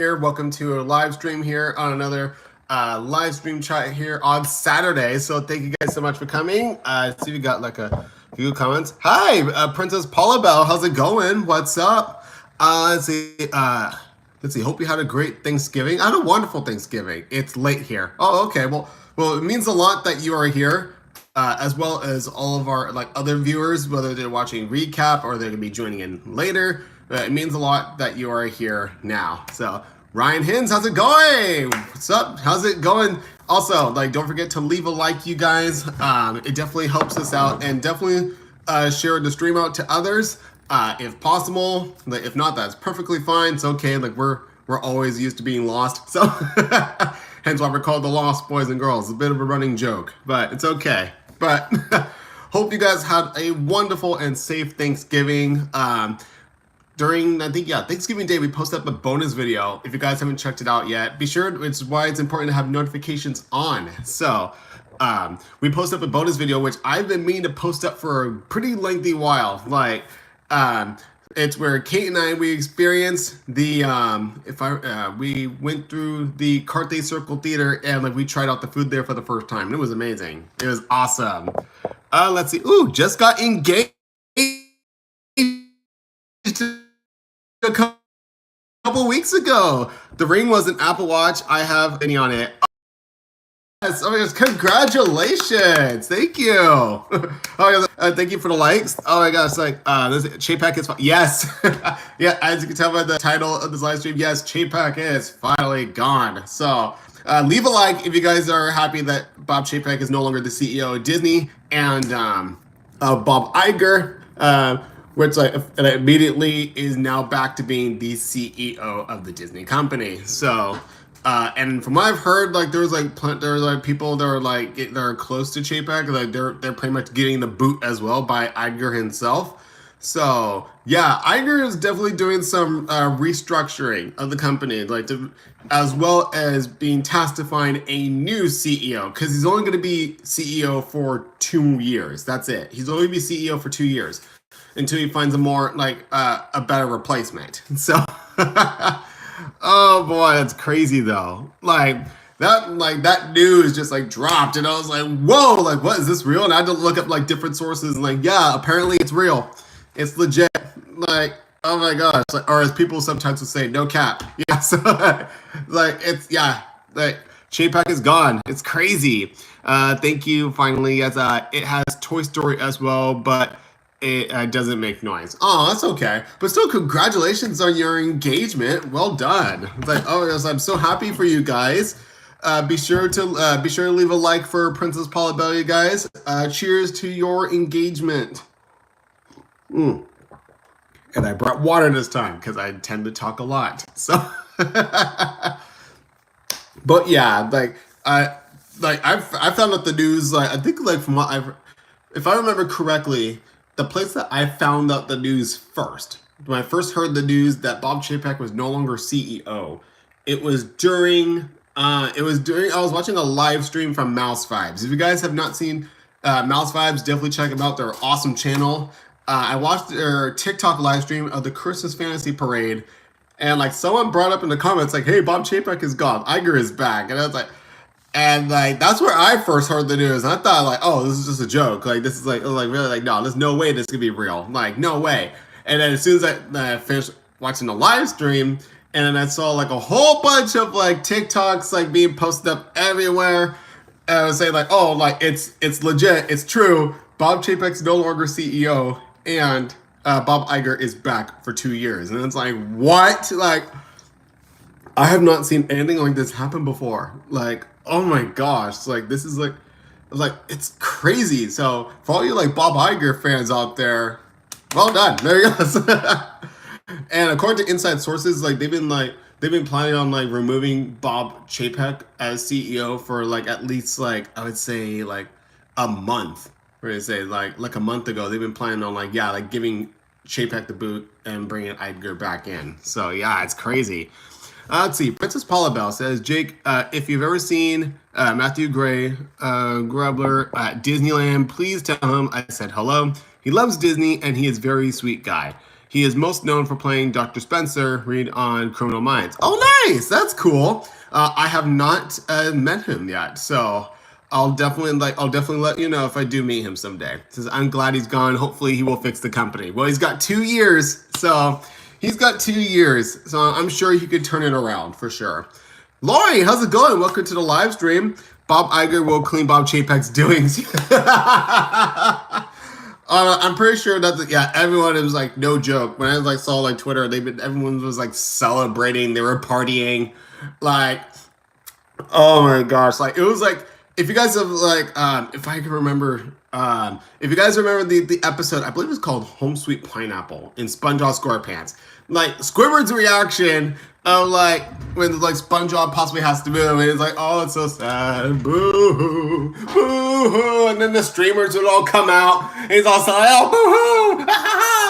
here. Welcome to a live stream here on another live stream chat here on Saturday. So thank you guys so much for coming. See, we got like a few comments. Hi, Princess Paula Bell. How's it going? What's up? Let's see. Hope you had a great Thanksgiving. I had a wonderful Thanksgiving. It's late here. Oh, okay. Well, it means a lot that you are here. As well as all of our other viewers, whether they're watching recap or they're gonna be joining in later. It means a lot that you are here now. So Ryan Hins, how's it going? What's up? How's it going? Also, don't forget to leave a like, you guys. It definitely helps us out, and definitely share the stream out to others if possible. If not, that's perfectly fine. It's okay. We're always used to being lost, so hence why we're called the Lost Boys and Girls. It's a bit of a running joke, but it's okay. But hope you guys had a wonderful and safe Thanksgiving. During, Thanksgiving Day, we posted up a bonus video. If you guys haven't checked it out yet, be sure, it's why it's important to have notifications on. So we posted up a bonus video, which I've been meaning to post up for a pretty lengthy while. It's where Kate and I, we experienced the, we went through the Carthay Circle Theater and we tried out the food there for the first time. It was amazing. It was awesome. Let's see. Ooh, just got engaged a couple weeks ago. The ring was an Apple Watch. I have any on it. Yes, oh my gosh, congratulations. Thank you. Oh my gosh, thank you for the likes. Oh my gosh, this Chapek is yes. Yeah, as you can tell by the title of this live stream, yes, Chapek is finally gone. So leave a like if you guys are happy that Bob Chapek is no longer the CEO of Disney, and Bob Iger, which immediately is now back to being the CEO of the Disney company. So and from what I've heard, there was people that are they're close to Chapek, they're pretty much getting the boot as well by Iger himself. So yeah, Iger is definitely doing some restructuring of the company, as well as being tasked to find a new CEO, because he's only going to be CEO for 2 years. That's it. He's only going to be CEO for 2 years until he finds a more a better replacement. So. Oh boy, that's crazy though. That news just dropped, and I was like, whoa, what is this real? And I had to look up different sources, and yeah, apparently it's real. It's legit. Oh my gosh. Or as people sometimes would say, no cap. Yeah, so Chapek is gone. It's crazy. Thank you finally. Yes, it has Toy Story as well, but it doesn't make noise. Oh, that's okay. But still, congratulations on your engagement. Well done. It's oh yes, I'm so happy for you guys. Be sure to leave a like for Princess Paula Bell, you guys. Cheers to your engagement. And I brought water this time because I tend to talk a lot. So, but yeah, I found out the news. I think from what if I remember correctly, the place that I found out the news first, when I first heard the news that Bob Chapek was no longer CEO, it was during I was watching a live stream from Mouse Vibes. If you guys have not seen Mouse Vibes, definitely check them out. They're an awesome channel. I watched their TikTok live stream of the Christmas Fantasy Parade, and someone brought up in the comments hey, Bob Chapek is gone, Iger is back, and I was and that's where I first heard the news. And I thought oh, this is just a joke. This is really no, there's no way this could be real. No way. And then as soon as I finished watching the live stream, and then I saw a whole bunch of TikToks being posted up everywhere, and I was saying oh, it's legit, it's true. Bob Chapek's no longer CEO, and Bob Iger is back for 2 years. And it's what? I have not seen anything like this happen before. Oh my gosh, this is it's crazy. So for all you Bob Iger fans out there, well done. There you go. And according to inside sources, they've been planning on removing Bob Chapek as CEO for at least I would say a month. We're gonna say a month ago, they've been planning on giving Chapek the boot and bringing Iger back in. So yeah, it's crazy. Let's see. Princess Paula Bell says, Jake, if you've ever seen Matthew Gray, Grubler at Disneyland, please tell him I said hello. He loves Disney and he is a very sweet guy. He is most known for playing Dr. Spencer Reed on Criminal Minds. Oh, nice! That's cool. I have not met him yet, so I'll definitely let you know if I do meet him someday. Says I'm glad he's gone. Hopefully he will fix the company. Well, he's got 2 years, so he's got 2 years, so I'm sure he could turn it around for sure. Lori, how's it going? Welcome to the live stream. Bob Iger will clean Bob Chapek's doings. I'm pretty sure that everyone, it was like no joke. When I like saw like Twitter, everyone was like celebrating, they were partying, like, oh my gosh, like it was like, if you guys have like if I can remember, if you guys remember the episode, I believe it was called Home Sweet Pineapple in SpongeBob SquarePants, like Squidward's reaction of like when like SpongeBob possibly has to move and it's like, oh, it's so sad, boo hoo, boo hoo, and then the streamers would all come out and he's all like, oh, boo hoo,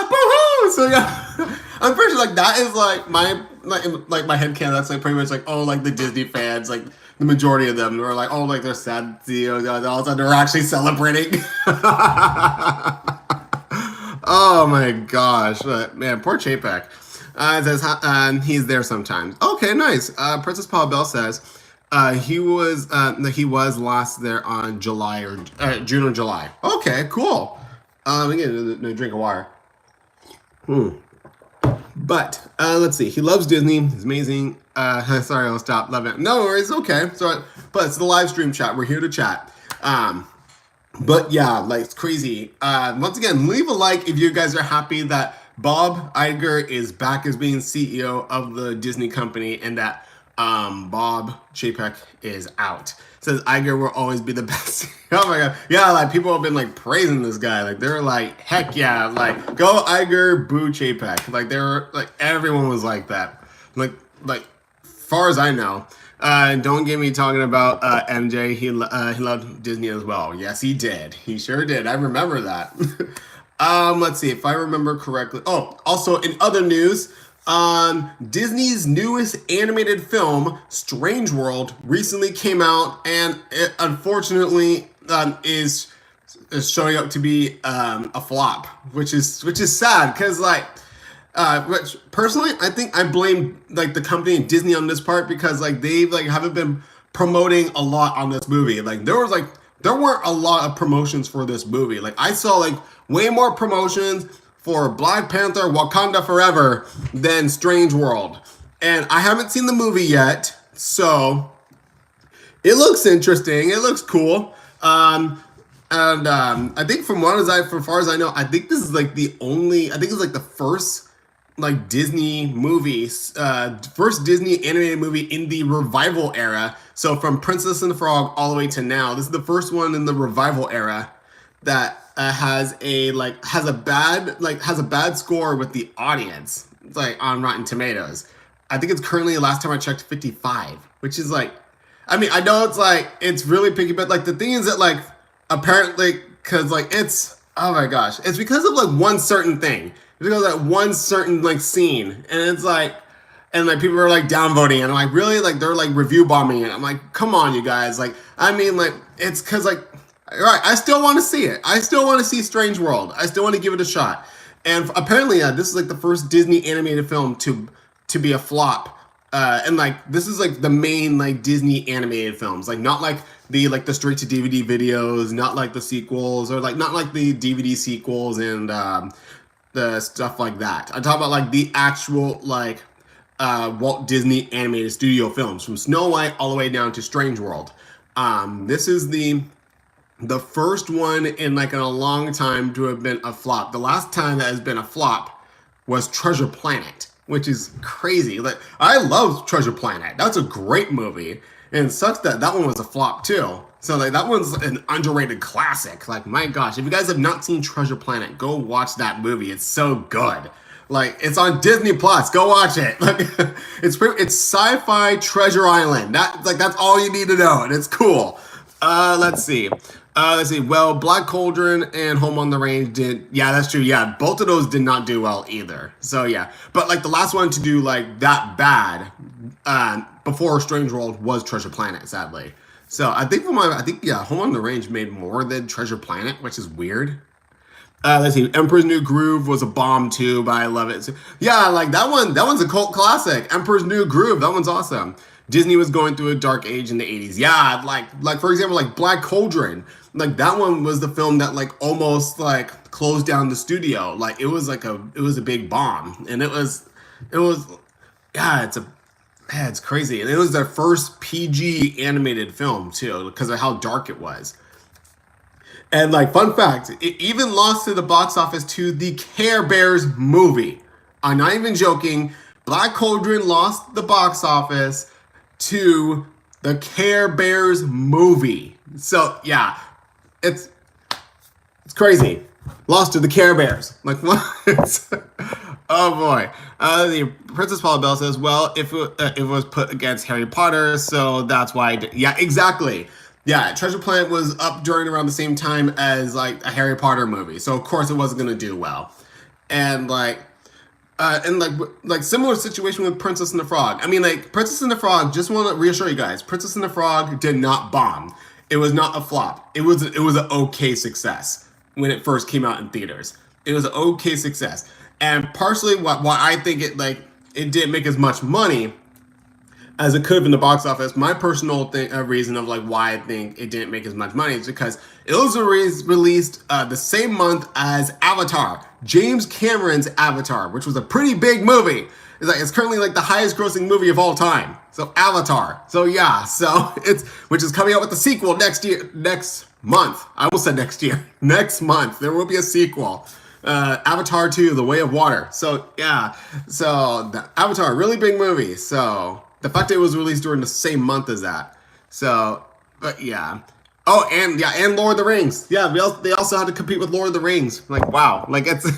boo hoo. So yeah, I'm pretty sure like that is like my my headcanon. That's like pretty much like, oh, like the Disney fans, like the majority of them are like, oh, like they're sad, all of a sudden they're actually celebrating. Oh my gosh, but man, poor Chapek. It says he's there sometimes. Okay, nice. Princess Paula Bell says he was last there on July or June or July. Okay, cool. Again, a drink of water. But let's see. He loves Disney. He's amazing. Sorry, I'll stop. Love it. No worries. Okay. So, but it's the live stream chat. We're here to chat. But yeah, like it's crazy. Once again, leave a like if you guys are happy that Bob Iger is back as being CEO of the Disney company and that Bob Chapek is out. It says Iger will always be the best. Oh my god. Yeah, like people have been like praising this guy. Like they're like, heck yeah, like go Iger, boo Chapek. Like they were like everyone was like that. Like far as I know. Don't get me talking about MJ. He loved Disney as well. Yes, he did. He sure did. I remember that. Let's see if I remember correctly. Oh, also in other news, Disney's newest animated film, Strange World, recently came out, and it unfortunately is showing up to be a flop, which is sad because like. Which personally, I think I blame like the company and Disney on this part because like they've like haven't been promoting a lot on this movie. Like there weren't a lot of promotions for this movie. Like I saw like way more promotions for Black Panther: Wakanda Forever than Strange World, and I haven't seen the movie yet, so it looks interesting. It looks cool. I think from far as I know, I think this is like I think it's like the first like Disney movies, first Disney animated movie in the revival era. So from Princess and the Frog all the way to now, this is the first one in the revival era that has a bad score with the audience. It's like on Rotten Tomatoes. I think it's currently, last time I checked, 55, which is like, I mean, I know it's like it's really picky, but like the thing is that like apparently because like it's, oh my gosh, it's because of like one certain thing. It's because of that one certain like scene, and it's like, and like people are like downvoting, and I'm like, really, like they're like review bombing it. I'm like, come on, you guys, like I mean, like it's because like, all right, I still want to see it. I still want to see Strange World. I still want to give it a shot. And apparently, this is like the first Disney animated film to be a flop. And like this is like the main like Disney animated films, like not like the straight to DVD videos, not like the sequels, or like not like the DVD sequels and the stuff like that. I'm talking about like the actual like Walt Disney animated studio films from Snow White all the way down to Strange World. This is the first one in like in a long time to have been a flop. The last time that has been a flop was Treasure Planet, which is crazy. Like I love Treasure Planet. That's a great movie. And it sucks that one was a flop too. So like that one's an underrated classic. Like my gosh, if you guys have not seen Treasure Planet, go watch that movie. It's so good. Like it's on Disney Plus. Go watch it. Like it's sci-fi Treasure Island. That's all you need to know, and it's cool. Let's see. Well, Black Cauldron and Home on the Range did. Yeah, that's true. Yeah, both of those did not do well either. So yeah, but like the last one to do like that bad before Strange World was Treasure Planet, sadly. So I think Home on the Range made more than Treasure Planet, which is weird. Let's see. Emperor's New Groove was a bomb too, but I love it. So, yeah, like that one. That one's a cult classic. Emperor's New Groove. That one's awesome. Disney was going through a dark age in the '80s. Yeah, like for example, like Black Cauldron. Like that one was the film that like almost like closed down the studio. Like it was a big bomb, and it was yeah. It's crazy, and it was their first PG animated film too because of how dark it was. And like fun fact, it even lost to the box office to the Care Bears movie. I'm not even joking. Black Cauldron lost the box office to the Care Bears movie. So yeah, it's it's crazy. Lost to the Care Bears. Like what? Oh boy. The Princess Paula Bell says, "Well, if it was put against Harry Potter, so that's why." Yeah, exactly. Yeah, Treasure Planet was up during around the same time as like a Harry Potter movie, so of course it wasn't gonna do well. And like similar situation with Princess and the Frog. I mean, like Princess and the Frog. Just want to reassure you guys, Princess and the Frog did not bomb. It was not a flop. It was an okay success when it first came out in theaters. It was an okay success, and partially why I think it didn't make as much money as it could have in the box office. My personal reason of like why I think it didn't make as much money is because it was released the same month as Avatar, James Cameron's Avatar, which was a pretty big movie. It's currently like the highest grossing movie of all time. So Avatar. So yeah, so it's which is coming out with the sequel next month. I almost said next year. Next month there will be a sequel. Avatar 2, The Way of Water. So yeah, so the Avatar, really big movie. So the fact that it was released during the same month as that. So, but yeah. Oh, and yeah, and Lord of the Rings. Yeah, they also had to compete with Lord of the Rings. Like, wow. Like, it's...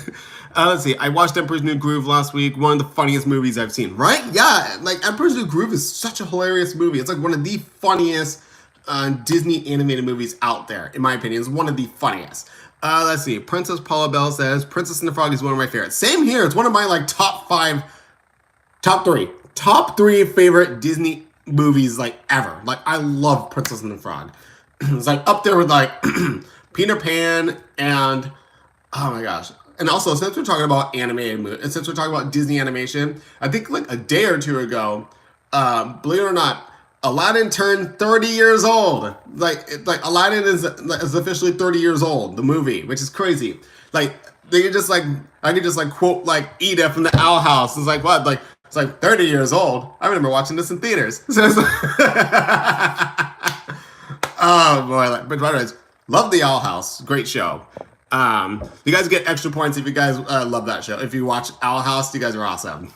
let's see. I watched Emperor's New Groove last week. One of the funniest movies I've seen. Right? Yeah. Like, Emperor's New Groove is such a hilarious movie. It's like one of the funniest Disney animated movies out there, in my opinion. It's one of the funniest. Let's see. Princess Paula Bell says, Princess and the Frog is one of my favorites. Same here. It's one of my, like, top three favorite Disney movies like ever. Like I love Princess and the Frog. It's like up there with like Peter Pan and oh my gosh. And also since we're talking about animated movies, and since we're talking about Disney animation, I think like a day or two ago, believe it or not, Aladdin turned 30 years old. Like Aladdin is officially 30 years old. The movie, which is crazy. Like they could just like I could just like quote like Edith from the Owl House. It's like what like. It's like 30 years old. I remember watching this in theaters. So it's like oh boy! But by the way, love the Owl House. Great show. You guys get extra points if you guys love that show. If you watch Owl House, you guys are awesome.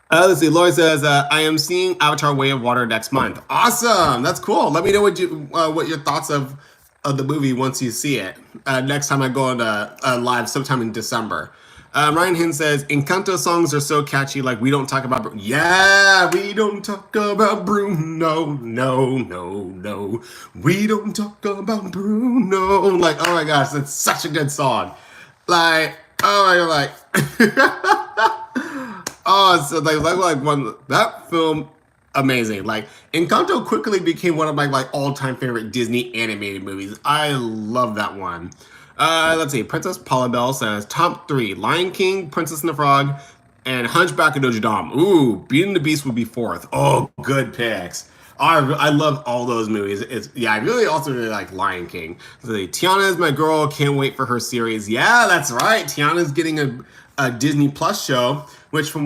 Let's see. Lori says, "I am seeing Avatar: Way of Water next month." Awesome. That's cool. Let me know what your thoughts of the movie once you see it. Next time I go on live sometime in December. Ryan Hinn says, Encanto songs are so catchy, like we don't talk about Bruno. Yeah, we don't talk about Bruno. No. We don't talk about Bruno. Like, oh my gosh, that's such a good song. Like, oh my god, like, oh, so like one, that film, amazing. Like, Encanto quickly became one of my like all-time favorite Disney animated movies. I love that one. Let's see. Princess Paula Bell says top 3: Lion King, Princess and the Frog, and Hunchback of Notre Dame. Ooh, Beauty and the Beast would be 4th. Oh, good picks. I love all those movies. I really also really like Lion King. So, Tiana is my girl. Can't wait for her series. Yeah, that's right. Tiana's getting a Disney Plus show, which from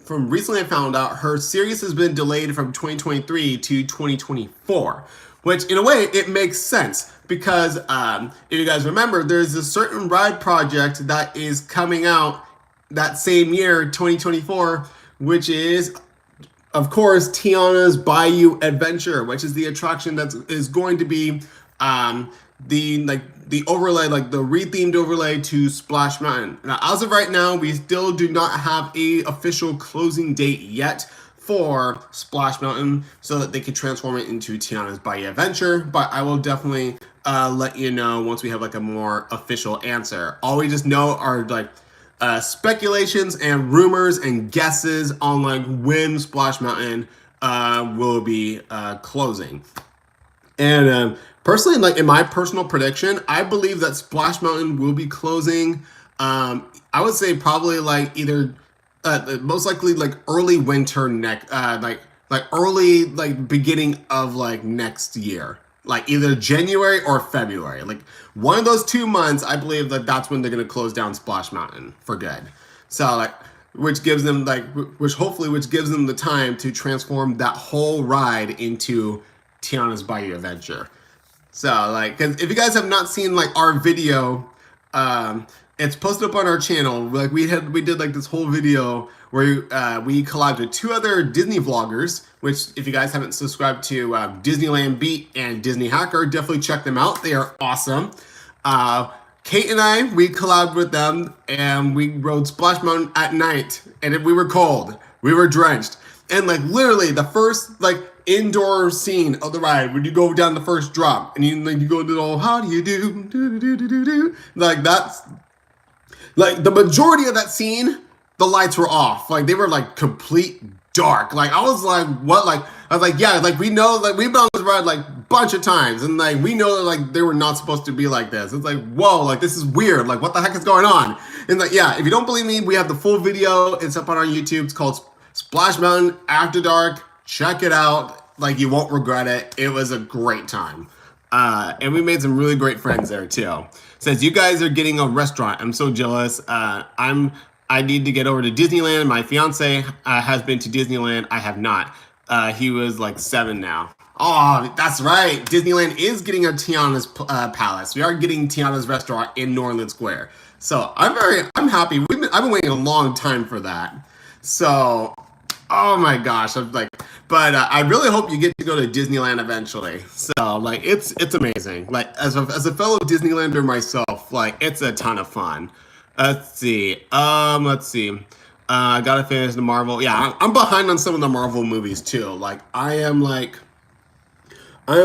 recently I found out, her series has been delayed from 2023 to 2024. Which, in a way, it makes sense because if you guys remember, there's a certain ride project that is coming out that same year, 2024, which is, of course, Tiana's Bayou Adventure, which is the attraction that is going to be the overlay, like the rethemed overlay to Splash Mountain. Now, as of right now, we still do not have a official closing date yet for Splash Mountain so that they can transform it into Tiana's Bayou Adventure, but I will definitely let you know once we have like a more official answer. All we just know are like speculations and rumors and guesses on like when Splash Mountain will be closing. And personally, like in my personal prediction, I believe that Splash Mountain will be closing. I would say probably like either most likely like early winter next, like early like beginning of like next year, like either January or February. Like one of those 2 months, I believe that that's when they're gonna close down Splash Mountain for good. So like which gives them like which gives them the time to transform that whole ride into Tiana's Bayou Adventure. So like, 'cause if you guys have not seen like our video, it's posted up on our channel. Like we did like this whole video where we collabed with two other Disney vloggers. Which if you guys haven't subscribed to Disneyland Beat and Disney Hacker, definitely check them out. They are awesome. Kate and I, we collabed with them and we rode Splash Mountain at night, and we were cold, we were drenched, and like literally the first like indoor scene of the ride when you go down the first drop and you go to the whole how do you do, like that's like the majority of that scene, the lights were off, like they were like complete dark. Like I was like, what? Like I was like, yeah, like we know, like we've been on this ride like a bunch of times, and like we know that like they were not supposed to be like this. It's like, whoa, like this is weird. Like what the heck is going on? And like, yeah, if you don't believe me, we have the full video. It's up on our YouTube. It's called Splash Mountain After Dark. Check it out. Like you won't regret it. It was a great time. And we made some really great friends there too. Says you guys are getting a restaurant. I'm so jealous. I need to get over to Disneyland. My fiance has been to Disneyland. I have not. He was like 7 now. Oh, that's right. Disneyland is getting a Tiana's Palace. We are getting Tiana's restaurant in Norland Square. So I'm happy. I've been waiting a long time for that. So, oh my gosh, I'm like, but I really hope you get to go to Disneyland eventually. So like, it's amazing. Like as a fellow Disneylander myself, like it's a ton of fun. Let's see. I gotta finish the Marvel. Yeah, I'm behind on some of the Marvel movies too. Like I am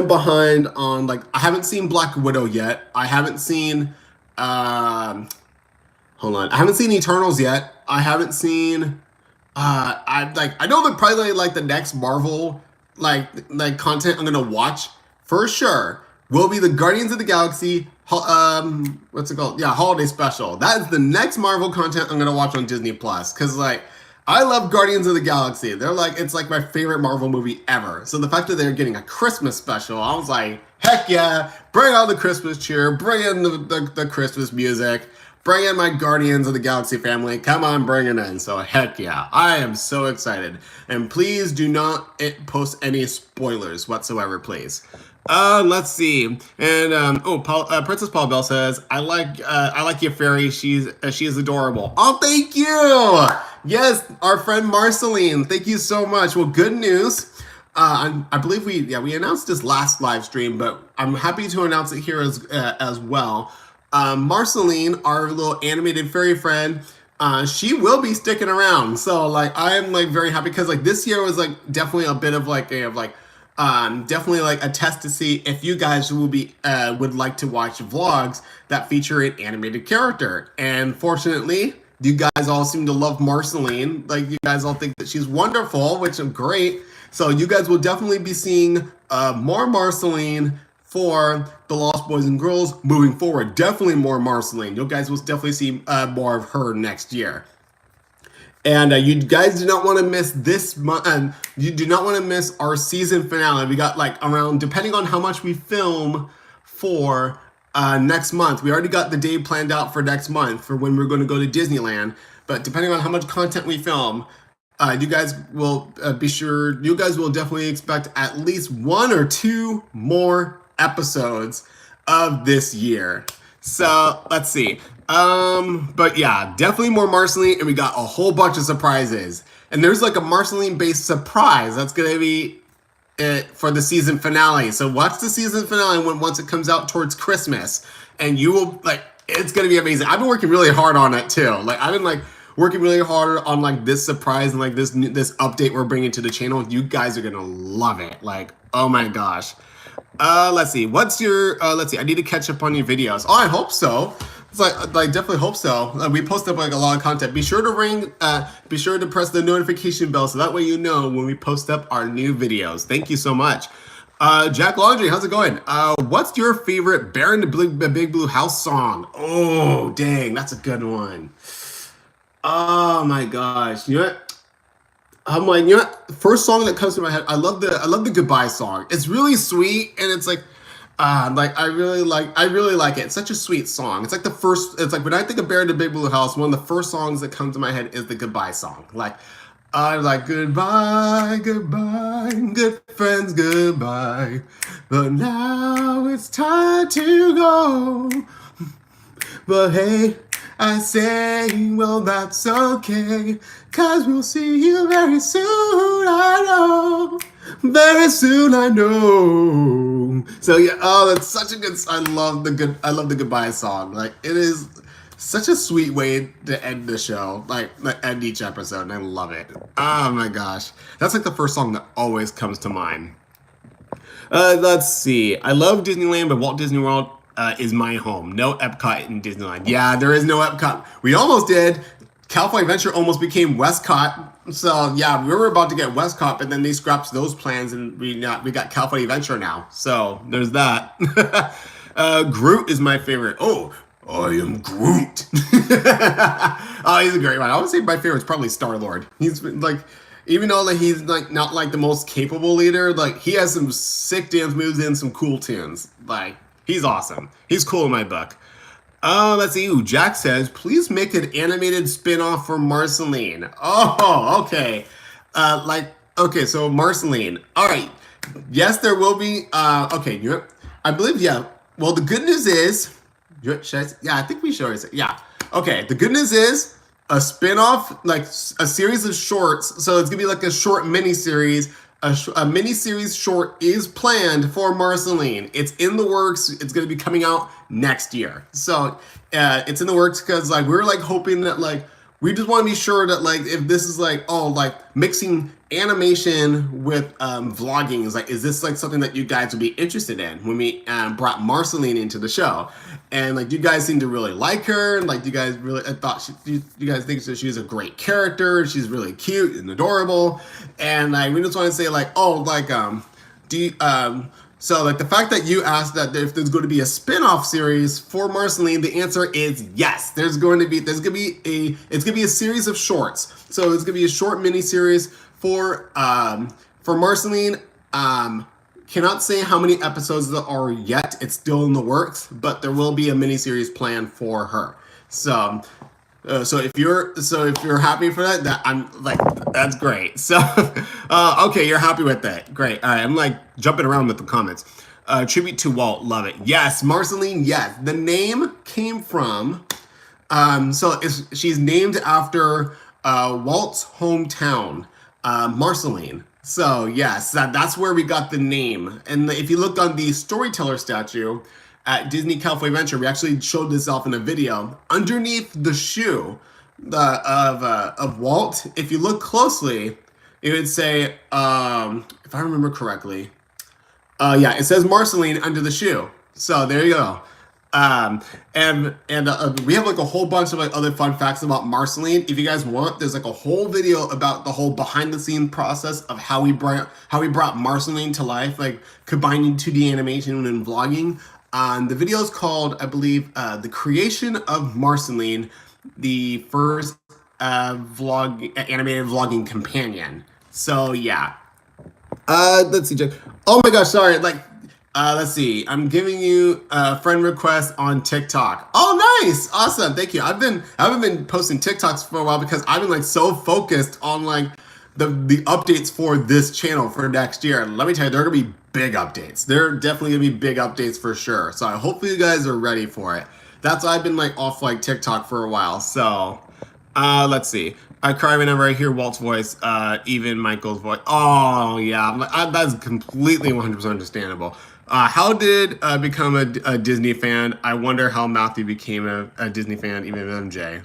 behind on like I haven't seen Black Widow yet. I haven't seen hold on. I haven't seen Eternals yet. I haven't seen I know that probably like the next Marvel like content I'm gonna watch for sure will be the Guardians of the Galaxy what's it called? Yeah, holiday special. That is the next Marvel content I'm gonna watch on Disney Plus. Cause like I love Guardians of the Galaxy. They're like it's like my favorite Marvel movie ever. So the fact that they're getting a Christmas special, I was like, heck yeah, bring out the Christmas cheer, bring in the Christmas music. Bring in my Guardians of the Galaxy family. Come on, bring it in. So heck yeah, I am so excited. And please do not post any spoilers whatsoever, please. Let's see. And Princess Paul Bell says, I like your fairy. She is adorable. Oh, thank you. Yes, our friend Marceline. Thank you so much. Well, good news. I believe we announced this last live stream, but I'm happy to announce it here as well. Marceline, our little animated fairy friend, she will be sticking around. So like I am like very happy because like this year was like definitely a bit of definitely like a test to see if you guys will be would like to watch vlogs that feature an animated character. And fortunately, you guys all seem to love Marceline. Like you guys all think that she's wonderful, which is great. So you guys will definitely be seeing more Marceline for the Lost Boys and Girls moving forward. Definitely more Marceline. You guys will definitely see more of her next year. And you guys do not want to miss this month. You do not want to miss our season finale. We got like around, depending on how much we film for next month. We already got the day planned out for next month for when we're going to go to Disneyland. But depending on how much content we film, you guys will be sure. You guys will definitely expect at least 1 or 2 more episodes of this year. So let's see. But yeah, definitely more Marceline, and we got a whole bunch of surprises. And there's like a Marceline based surprise that's gonna be it for the season finale. So watch the season finale once it comes out towards Christmas, and you will like it's gonna be amazing. I've been working really hard on it too. Like I've been like working really hard on like this surprise and like this update we're bringing to the channel. You guys are gonna love it. Like oh my gosh. Let's see. Let's see. I need to catch up on your videos. Oh, I hope so. It's like definitely hope so. We post up like a lot of content. Be sure to press the notification bell so that way you know when we post up our new videos. Thank you so much. Jack Laundry, how's it going? What's your favorite Bear in the Big Blue House song? Oh, dang, that's a good one. Oh my gosh, you know what? I'm like, you know what? First song that comes to my head. I love the Goodbye song. It's really sweet, and it's like I really like it. It's such a sweet song. It's like the first. It's like when I think of Bear in the Big Blue House, one of the first songs that comes to my head is the Goodbye song. Like, I like goodbye, goodbye, good friends, goodbye. But now it's time to go. But hey, I say, well, that's okay. 'Cause we'll see you very soon, I know. Very soon, I know. So yeah, oh, that's such a good. I love the goodbye song. Like, it is such a sweet way to end the show, like end each episode, and I love it. Oh my gosh, that's like the first song that always comes to mind. Let's see. I love Disneyland, but Walt Disney World is my home. No Epcot in Disneyland. Yeah, there is no Epcot. We almost did. California Adventure almost became Westcott. So yeah, we were about to get Westcott, but then they scrapped those plans, and we got California Adventure now. So there's that. Groot is my favorite. Oh, I am Groot. Oh, he's a great one. I would say my favorite is probably Star Lord. He's like, even though like he's like not like the most capable leader, like he has some sick dance moves and some cool tunes. Like, he's awesome. He's cool in my book. Let's see. Ooh, Jack says, please make an animated spin-off for Marceline. Oh, okay. Okay, so Marceline. All right. Yes, there will be. Okay, I believe, yeah. Well, the good news is, yeah, I think we should already say, yeah. Okay, the good news is a spin-off, like a series of shorts. So it's gonna be like a short mini-series. A mini-series short is planned for Marceline. It's in the works. It's going to be coming out next year. So it's in the works because like we're like hoping that like we just want to be sure that like if this is like like mixing animation with vlogging is this like something that you guys would be interested in when we brought Marceline into the show. And like you guys seem to really like her, and like you guys really you guys think that she's a great character. She's really cute and adorable, and like we just want to say like do you, so like the fact that you asked that if there's going to be a spin-off series for Marceline, the answer is yes. It's going to be a series of shorts. So it's going to be a short mini series for Marceline. Cannot say how many episodes there are yet. It's still in the works, but there will be a miniseries planned for her. So if you're happy for that, I'm like, that's great. So okay, you're happy with that. Great. All right, I'm like jumping around with the comments. Tribute to Walt, love it. Yes, Marceline. Yes, the name came from. She's named after Walt's hometown, Marceline. So yes, that's where we got the name. And if you look on the storyteller statue at Disney California Adventure, we actually showed this off in a video. Underneath the shoe of Walt, if you look closely, it would say, if I remember correctly, yeah, it says Marceline under the shoe. So there you go. And we have like a whole bunch of like other fun facts about Marceline. If you guys want, there's like a whole video about the whole behind the scenes process of how we brought Marceline to life, like combining 2D animation and vlogging. The video is called, I believe, The Creation of Marceline, the first animated vlogging companion. So yeah. Let's see, Jack. Oh my gosh, sorry. Let's see. I'm giving you a friend request on TikTok. Oh, nice, awesome, thank you. I haven't been posting TikToks for a while because I've been like so focused on like the updates for this channel for next year. Let me tell you, there are gonna be big updates. There are definitely gonna be big updates for sure. So I hope you guys are ready for it. That's why I've been like off like TikTok for a while. So let's see. I cry whenever I hear Walt's voice, even Michael's voice. Oh yeah, that's completely 100% understandable. How did become a Disney fan? I wonder how Matthew became a Disney fan, even MJ.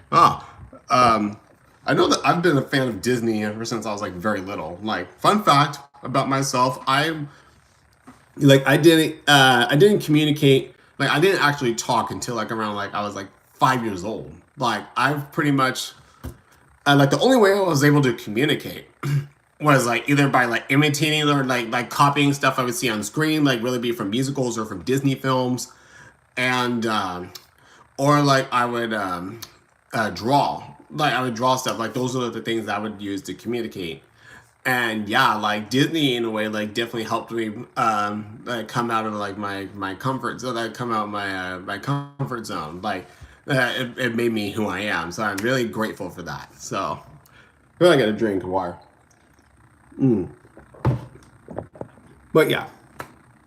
I know that I've been a fan of Disney ever since I was like very little. Like, fun fact about myself, I didn't communicate. Like, I didn't actually talk until like around like I was like 5 years old. Like, I've pretty much like the only way I was able to communicate was like either by like imitating or like copying stuff I would see on screen, like really be from musicals or from Disney films, and or like I would draw, like I would draw stuff. Like those are the things I would use to communicate. And yeah, like Disney in a way, like definitely helped me like come out of like my comfort zone. Like come out of my comfort zone. Like it made me who I am. So I'm really grateful for that. So really, I got a drink of water. But yeah,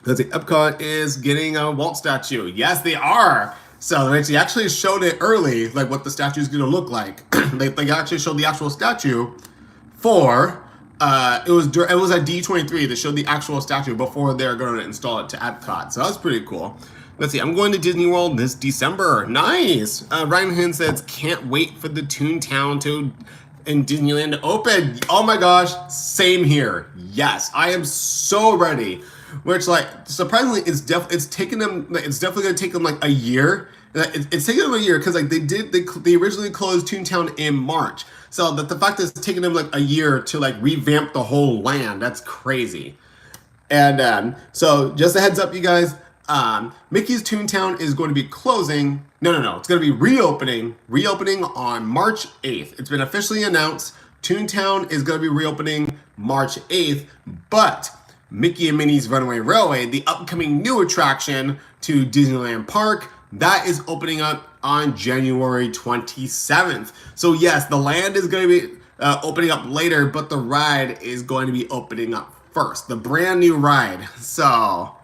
let's see. Epcot is getting a Walt statue. Yes, they are. So they actually showed it early, like what the statue is going to look like. They actually showed the actual statue for it was at D23 that showed the actual statue before they're going to install it to Epcot. So that's pretty cool. Let's see. I'm going to Disney World this December. Nice. Ryan Hinn says can't wait for the Toontown to in Disneyland to open. Oh my gosh, same here. Yes, I am so ready. Which like surprisingly, it's definitely gonna take them like a year. It's taking them a year because like they originally closed Toontown in March. So that the fact that it's taking them like a year to like revamp the whole land, that's crazy. And so just a heads up, you guys, Mickey's Toontown is going to be closing. No. It's going to be reopening on March 8th. It's been officially announced. Toontown is going to be reopening March 8th, but Mickey and Minnie's Runaway Railway, the upcoming new attraction to Disneyland Park, that is opening up on January 27th. So yes, the land is going to be opening up later, but the ride is going to be opening up first. The brand new ride. So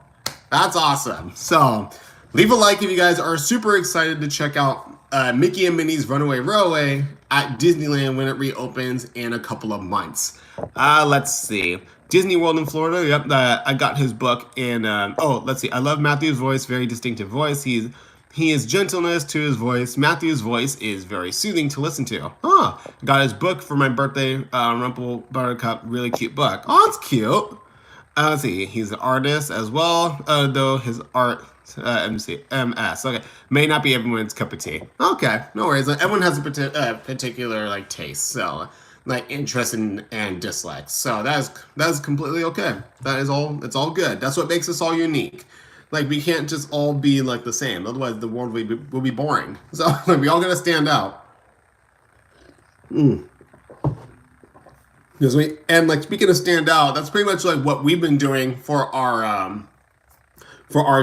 that's awesome. So leave a like if you guys are super excited to check out Mickey and Minnie's Runaway Railway at Disneyland when it reopens in a couple of months. Let's see. Disney World in Florida. Yep, I got his book in. Let's see. I love Matthew's voice. Very distinctive voice. He is gentleness to his voice. Matthew's voice is very soothing to listen to. Got his book for my birthday. Rumple Buttercup. Really cute book. Oh, it's cute. Let's see. He's an artist as well, though his art. MS. Okay, may not be everyone's cup of tea. Okay, no worries. Everyone has a particular like taste, so like interest and dislikes. So that is completely okay. That is all. It's all good. That's what makes us all unique. Like we can't just all be like the same. Otherwise, the world will be boring. So like, we all gotta stand out. And like speaking of stand out, that's pretty much like what we've been doing for our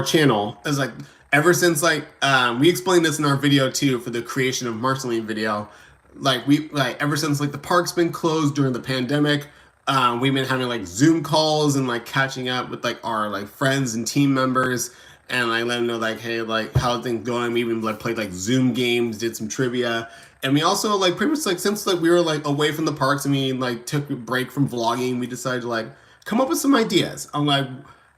channel. Is like ever since like we explained this in our video too for the creation of Marceline video. Like ever since like the park's been closed during the pandemic, we've been having like Zoom calls and like catching up with like our like friends and team members and like let them know like, hey, like how things going. We even like played like Zoom games, did some trivia, and we also like pretty much like since like we were like away from the parks and we like took a break from vlogging, we decided to like come up with some ideas on like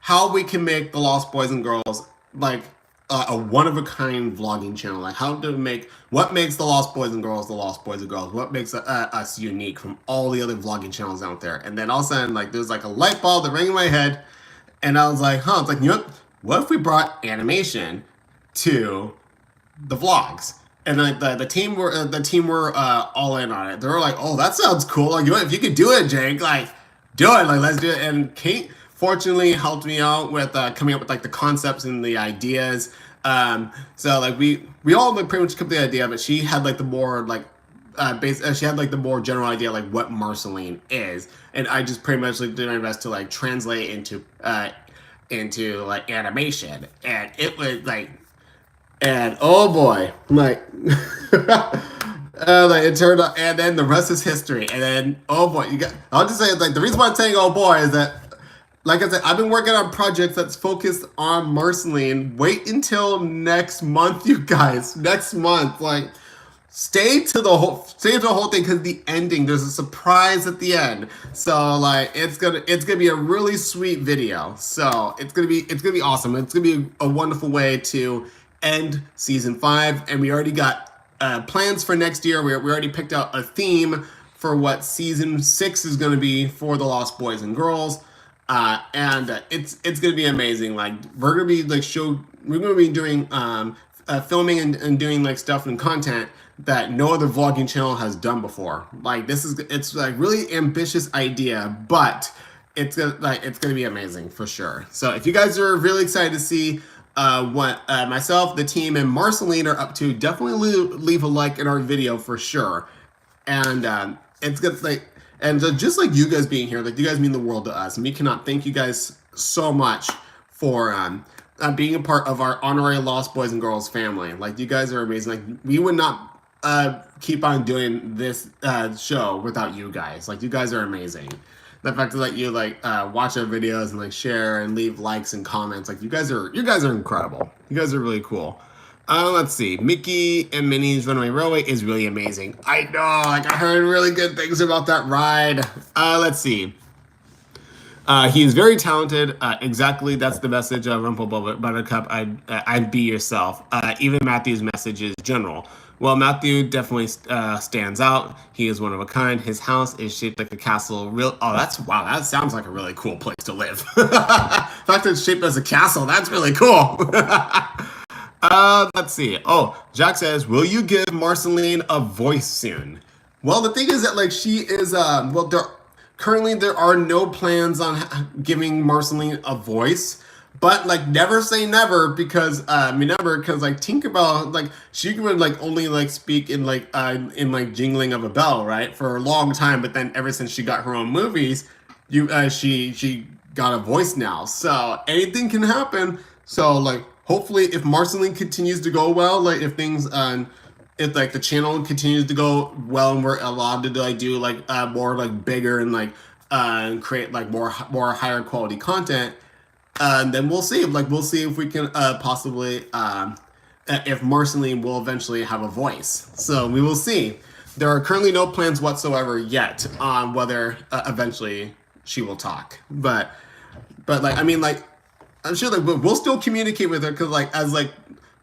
how we can make the Lost Boys and Girls like a one-of-a-kind vlogging channel. Like how to make what makes the Lost Boys and Girls the Lost Boys and Girls, what makes us unique from all the other vlogging channels out there. And then all of a sudden like there's like a light bulb that rang in my head and I was like, it's like, you know what if we brought animation to the vlogs? And like the team were all in on it. They were like, oh, that sounds cool. Like if you could do it, Jake, like do it, like let's do it. And Kate fortunately helped me out with coming up with like the concepts and the ideas. So like we all like pretty much come up with the idea, but she had like the more like she had like the more general idea like what Marceline is, and I just pretty much like did my best to like translate into like animation, and it was like, and oh boy, like. Like it turned out, and then the rest is history. And then, oh boy, I'll just say like the reason why I'm saying oh boy is that, like I said, I've been working on projects that's focused on Marceline. Wait until next month, you guys. Next month, like stay to the whole thing because the ending, there's a surprise at the end. So like it's gonna be a really sweet video. So it's gonna be awesome. It's gonna be a wonderful way to end season 5, and we already got plans for next year. We already picked out a theme for what season 6 is going to be for the Lost Boys and Girls, and it's going to be amazing. Like we're going to be doing filming and doing like stuff and content that no other vlogging channel has done before. Like it's like really ambitious idea, but it's gonna be amazing for sure. So if you guys are really excited to see what myself, the team, and Marceline are up to, definitely leave a like in our video for sure. And it's good, like, and just like you guys being here, like you guys mean the world to us, and we cannot thank you guys so much for being a part of our honorary Lost Boys and Girls family. Like you guys are amazing. Like we would not keep on doing this show without you guys. Like you guys are amazing. The fact that you like watch our videos and like share and leave likes and comments, like you guys are incredible. You guys are really cool. Let's see. Mickey and Minnie's Runaway Railway is really amazing. I know, like I heard really good things about that ride. Let's see. He is very talented. Exactly, that's the message of Rumple Buttercup. I'd be yourself. Even Matthew's message is general. Well, Matthew definitely stands out. He is one of a kind. His house is shaped like a castle. Wow, that sounds like a really cool place to live. The fact that it's shaped as a castle, that's really cool. Let's see. Oh, Jack says, will you give Marceline a voice soon? Well, the thing is that like she is, currently there are no plans on giving Marceline a voice. But like never say never, because because like Tinkerbell, like she would like only like speak in like jingling of a bell, right, for a long time. But then ever since she got her own movies, she got a voice now. So anything can happen. So like hopefully if Marceline continues to go well, like if things if like the channel continues to go well and we're allowed to like do like more like bigger and like create like more higher quality content. Then we'll see. Like we'll see if we can possibly if Marceline will eventually have a voice. So we will see. There are currently no plans whatsoever yet on whether eventually she will talk. But like I mean like I'm sure that we'll still communicate with her, because like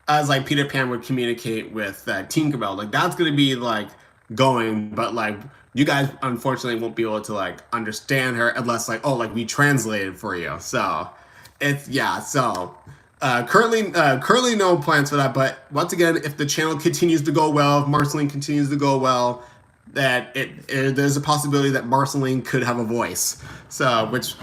as Peter Pan would communicate with Tinkerbell. Like that's gonna be like going, but like you guys unfortunately won't be able to like understand her unless like we translate it for you. So. Currently no plans for that, but once again, if the channel continues to go well, if Marceline continues to go well, that there's a possibility that Marceline could have a voice. So, which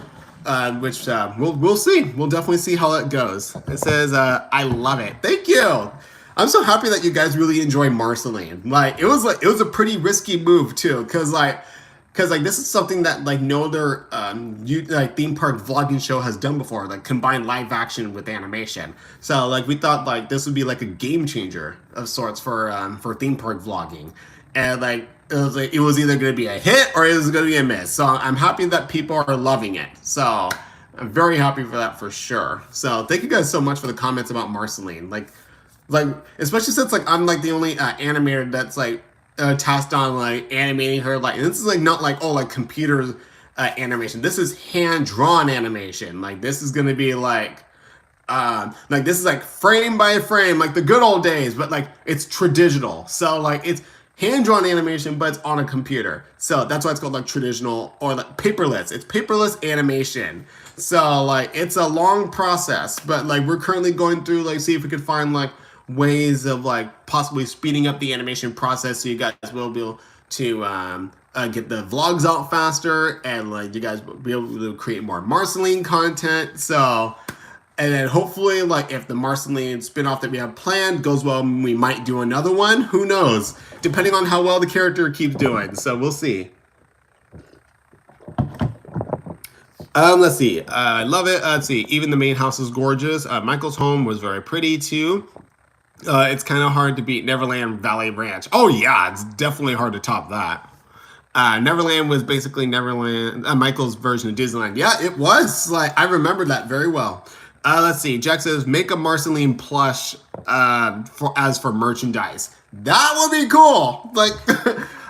we'll see. We'll definitely see how that goes. It says, I love it. Thank you. I'm so happy that you guys really enjoy Marceline. Like it was a pretty risky move too, because this is something that like no other theme park vlogging show has done before, like combine live action with animation. So like we thought like this would be like a game changer of sorts for theme park vlogging, and like it was either going to be a hit or it was going to be a miss. So I'm happy that people are loving it. So I'm very happy for that for sure. So thank you guys so much for the comments about Marceline. Like especially since like I'm like the only animator that's like tasked on like animating her. Like this is like not like computer animation. This is hand drawn animation. Like this is gonna be like this is like frame by frame, like the good old days, but like it's traditional. So like it's hand drawn animation, but it's on a computer. So that's why it's called like traditional or like paperless. It's paperless animation. So like it's a long process, but like we're currently going through like see if we could find like ways of like possibly speeding up the animation process so you guys will be able to get the vlogs out faster, and like you guys will be able to create more Marceline content. So and then hopefully like if the Marceline spin-off that we have planned goes well, we might do another one. Who knows, depending on how well the character keeps doing. So we'll see. Let's see. I love it. Let's see. Even the main house is gorgeous. Michael's home was very pretty too. It's kind of hard to beat Neverland Valley Ranch. Oh yeah, it's definitely hard to top that. Neverland was basically Neverland, Michael's version of Disneyland. Yeah, it was. Like I remember that very well. Let's see. Jack says make a Marceline plush for merchandise. That would be cool. Like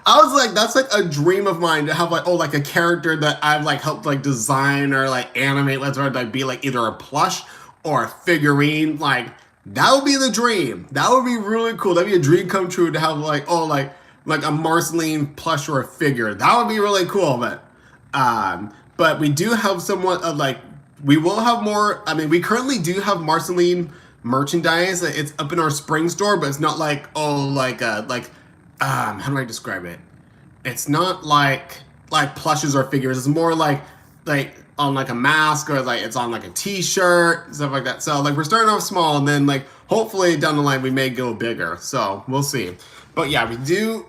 I was like, that's like a dream of mine to have like a character that I've like helped like design or like animate. Let's like be like either a plush or a figurine. Like that would be the dream. That would be really cool. That'd be a dream come true to have like a Marceline plush or a figure. That would be really cool. But we do have somewhat of like we will have more. I mean, we currently do have Marceline merchandise. It's up in our spring store, but it's not like how do I describe it? It's not like plushes or figures. It's more like on like a mask, or like it's on like a t-shirt, stuff like that. So like we're starting off small, and then like hopefully down the line we may go bigger. So we'll see. But yeah, we do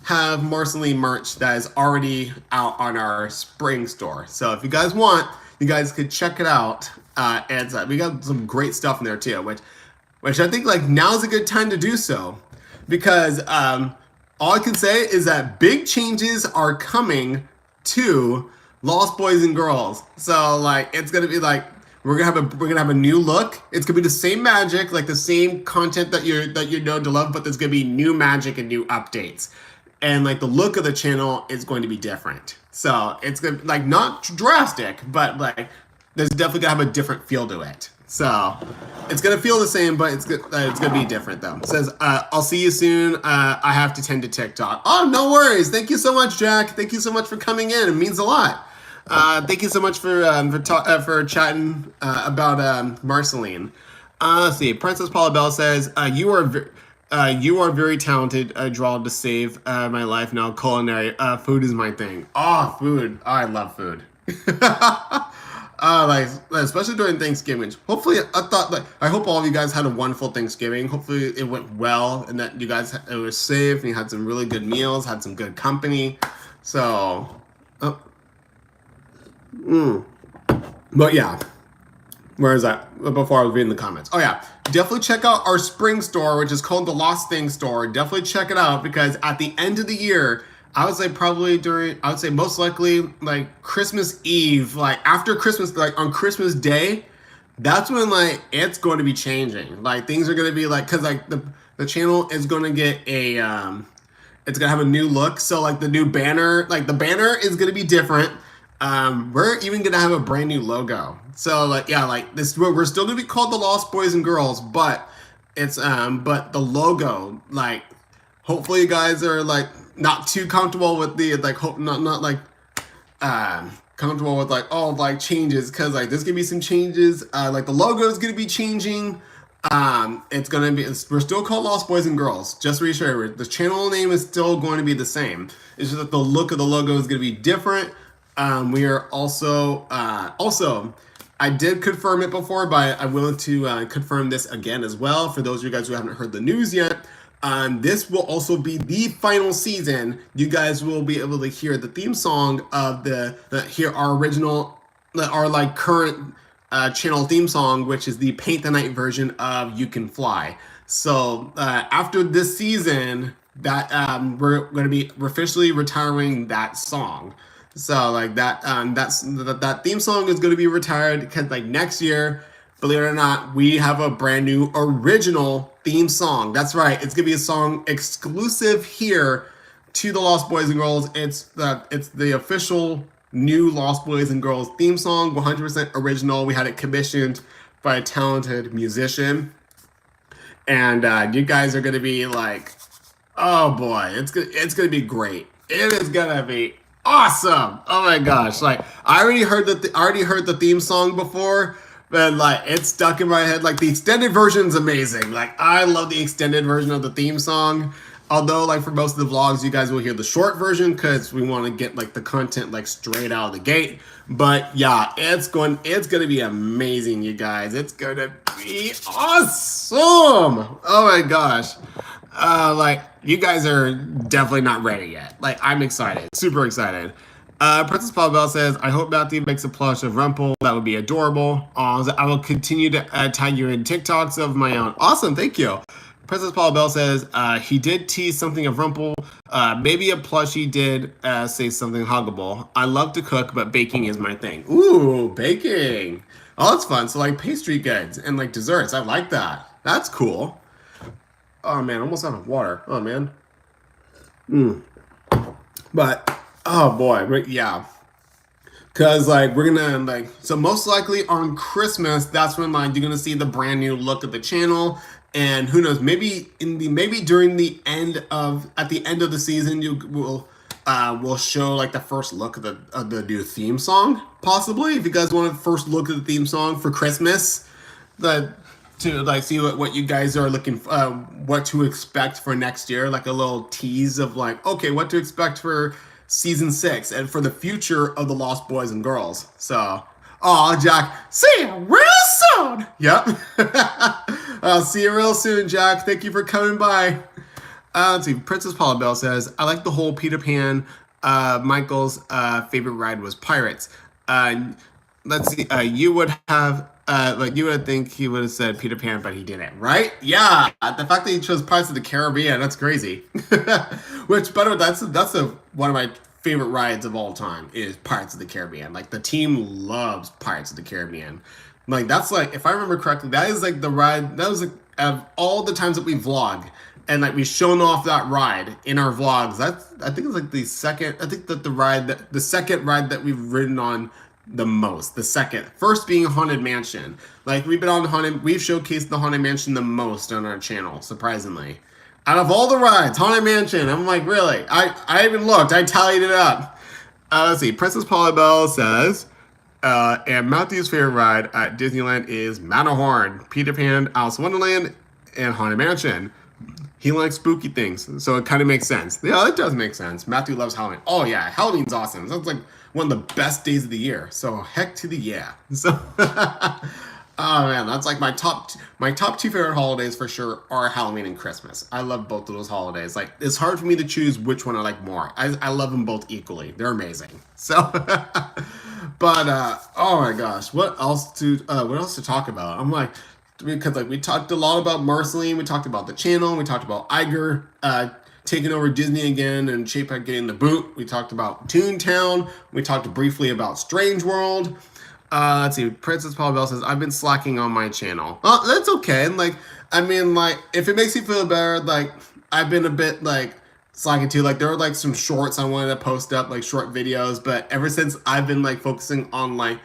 have Marceline merch that is already out on our spring store. So if you guys want, you guys could check it out. And we got some great stuff in there too, which I think like now's a good time to do so, because all I can say is that big changes are coming to Lost Boys and Girls. So like it's gonna be like we're gonna have a new look. It's gonna be the same magic, like the same content that you know to love, but there's gonna be new magic and new updates. And like the look of the channel is going to be different. So it's gonna like not drastic, but like there's definitely gonna have a different feel to it. So it's gonna feel the same, but it's gonna be different though. It says, "I'll see you soon. I have to tend to TikTok." Oh, no worries. Thank you so much, Jack. Thank you so much for coming in. It means a lot. Thank you so much for chatting about Marceline. Let's see. Princess Paula Bell says, "You are very talented. Draw to save my life now. Culinary food is my thing." Oh, food. Oh, I love food. Like especially during Thanksgiving. Hopefully, I hope all of you guys had a wonderful Thanksgiving. Hopefully, it went well, and that you guys it was safe, and you had some really good meals, had some good company. So, but yeah. Where is that? Before I was reading the comments. Oh yeah, definitely check out our spring store, which is called the Lost Things store. Definitely check it out, because at the end of the year, I would say most likely like Christmas Eve, like after Christmas, like on Christmas Day, that's when like it's going to be changing. Like things are going to be like, cause like the channel is going to get it's going to have a new look. So like the new banner, like the banner is going to be different. We're even going to have a brand new logo. So like, yeah, like this, we're still going to be called the Lost Boys and Girls, but it's, but the logo, like, hopefully you guys are like not too comfortable with the like not like comfortable with like all like changes, because like there's gonna be some changes. Like the logo is gonna be changing. We're still called Lost Boys and Girls. Just to reassure you, the channel name is still going to be the same. It's just that the look of the logo is gonna be different. We are also I did confirm it before, but I'm willing to confirm this again as well for those of you guys who haven't heard the news yet. This will also be the final season. You guys will be able to hear the theme song of our like current channel theme song, which is the Paint the Night version of You Can Fly. So after this season, that we're going to be officially retiring that song. So like that theme song is going to be retired, because like next year, believe it or not, we have a brand new original theme song. That's right. It's gonna be a song exclusive here to the Lost Boys and Girls. It's the official new Lost Boys and Girls theme song, 100% original. We had it commissioned by a talented musician, and you guys are gonna be like, oh boy, it's gonna be great. It is gonna be awesome. Oh my gosh! Like I already heard the theme song before. But like it's stuck in my head. Like the extended version is amazing. Like I love the extended version of the theme song. Although like for most of the vlogs, you guys will hear the short version, because we want to get like the content like straight out of the gate. But yeah, it's gonna be amazing, you guys. It's gonna be awesome. Oh my gosh. Like you guys are definitely not ready yet. Like I'm excited, super excited. Princess Paula Bell says, "I hope Matthew makes a plush of Rumple. That would be adorable. I will continue to tag you in TikToks of my own." Awesome, thank you. Princess Paula Bell says, "He did tease something of Rumple. Maybe a plushie did say something huggable. I love to cook, but baking is my thing." Ooh, baking. Oh, that's fun. So like pastry goods and like desserts. I like that. That's cool. Oh man, almost out of water. Oh man. But oh boy, yeah. Cause like we're gonna like, so most likely on Christmas, that's when like you're gonna see the brand new look of the channel, and who knows, maybe during the end of the season, you will show like the first look of the new theme song, possibly, if you guys want to first look at the theme song for Christmas. to like see what you guys are looking what to expect for next year, like a little tease of like, okay, what to expect for season 6 and for the future of the Lost Boys and Girls. So, oh, Jack, see you real soon. Yep. I'll see you real soon, Jack. Thank you for coming by. Let's see. Princess Paula Bell says, I like the whole Peter Pan. Michael's favorite ride was Pirates. Let's see. You would have, like, you would think he would have said Peter Pan, but he didn't, right? Yeah. The fact that he chose Pirates of the Caribbean, that's crazy. Which, by the way, that's one of my favorite rides of all time is Pirates of the Caribbean. Like, the team loves Pirates of the Caribbean. Like, that's like, if I remember correctly, that is like the ride, that was like, of all the times that we vlog, and like we've shown off that ride in our vlogs, that's, I think it's like the second, I think that the second ride that we've ridden on the most, the second, first being Haunted Mansion. Like, we've been on we've showcased the Haunted Mansion the most on our channel, surprisingly. Out of all the rides, Haunted Mansion, I'm like, really? I even looked, I tallied it up. Let's see, Princess Paula Bell says, and Matthew's favorite ride at Disneyland is Matterhorn, Peter Pan, Alice in Wonderland, and Haunted Mansion. He likes spooky things, so it kind of makes sense. Yeah, it does make sense. Matthew loves Halloween. Oh yeah, Halloween's awesome. That's like one of the best days of the year. So heck to the yeah. So, oh man, that's like my top 2 favorite holidays for sure are Halloween and Christmas. I love both of those holidays. Like, it's hard for me to choose which one I like more. I love them both equally. They're amazing. So, but oh my gosh, what else to talk about? I'm like, because like we talked a lot about Marceline, we talked about the channel, we talked about Iger taking over Disney again and Chapek getting the boot. We talked about Toontown. We talked briefly about Strange World. Let's see. Princess Paula Bell says, I've been slacking on my channel. That's okay. Like, I mean, like, if it makes you feel better, like, I've been a bit, like, slacking too. Like, there were, like, some shorts I wanted to post up, like, short videos. But ever since I've been, like, focusing on, like,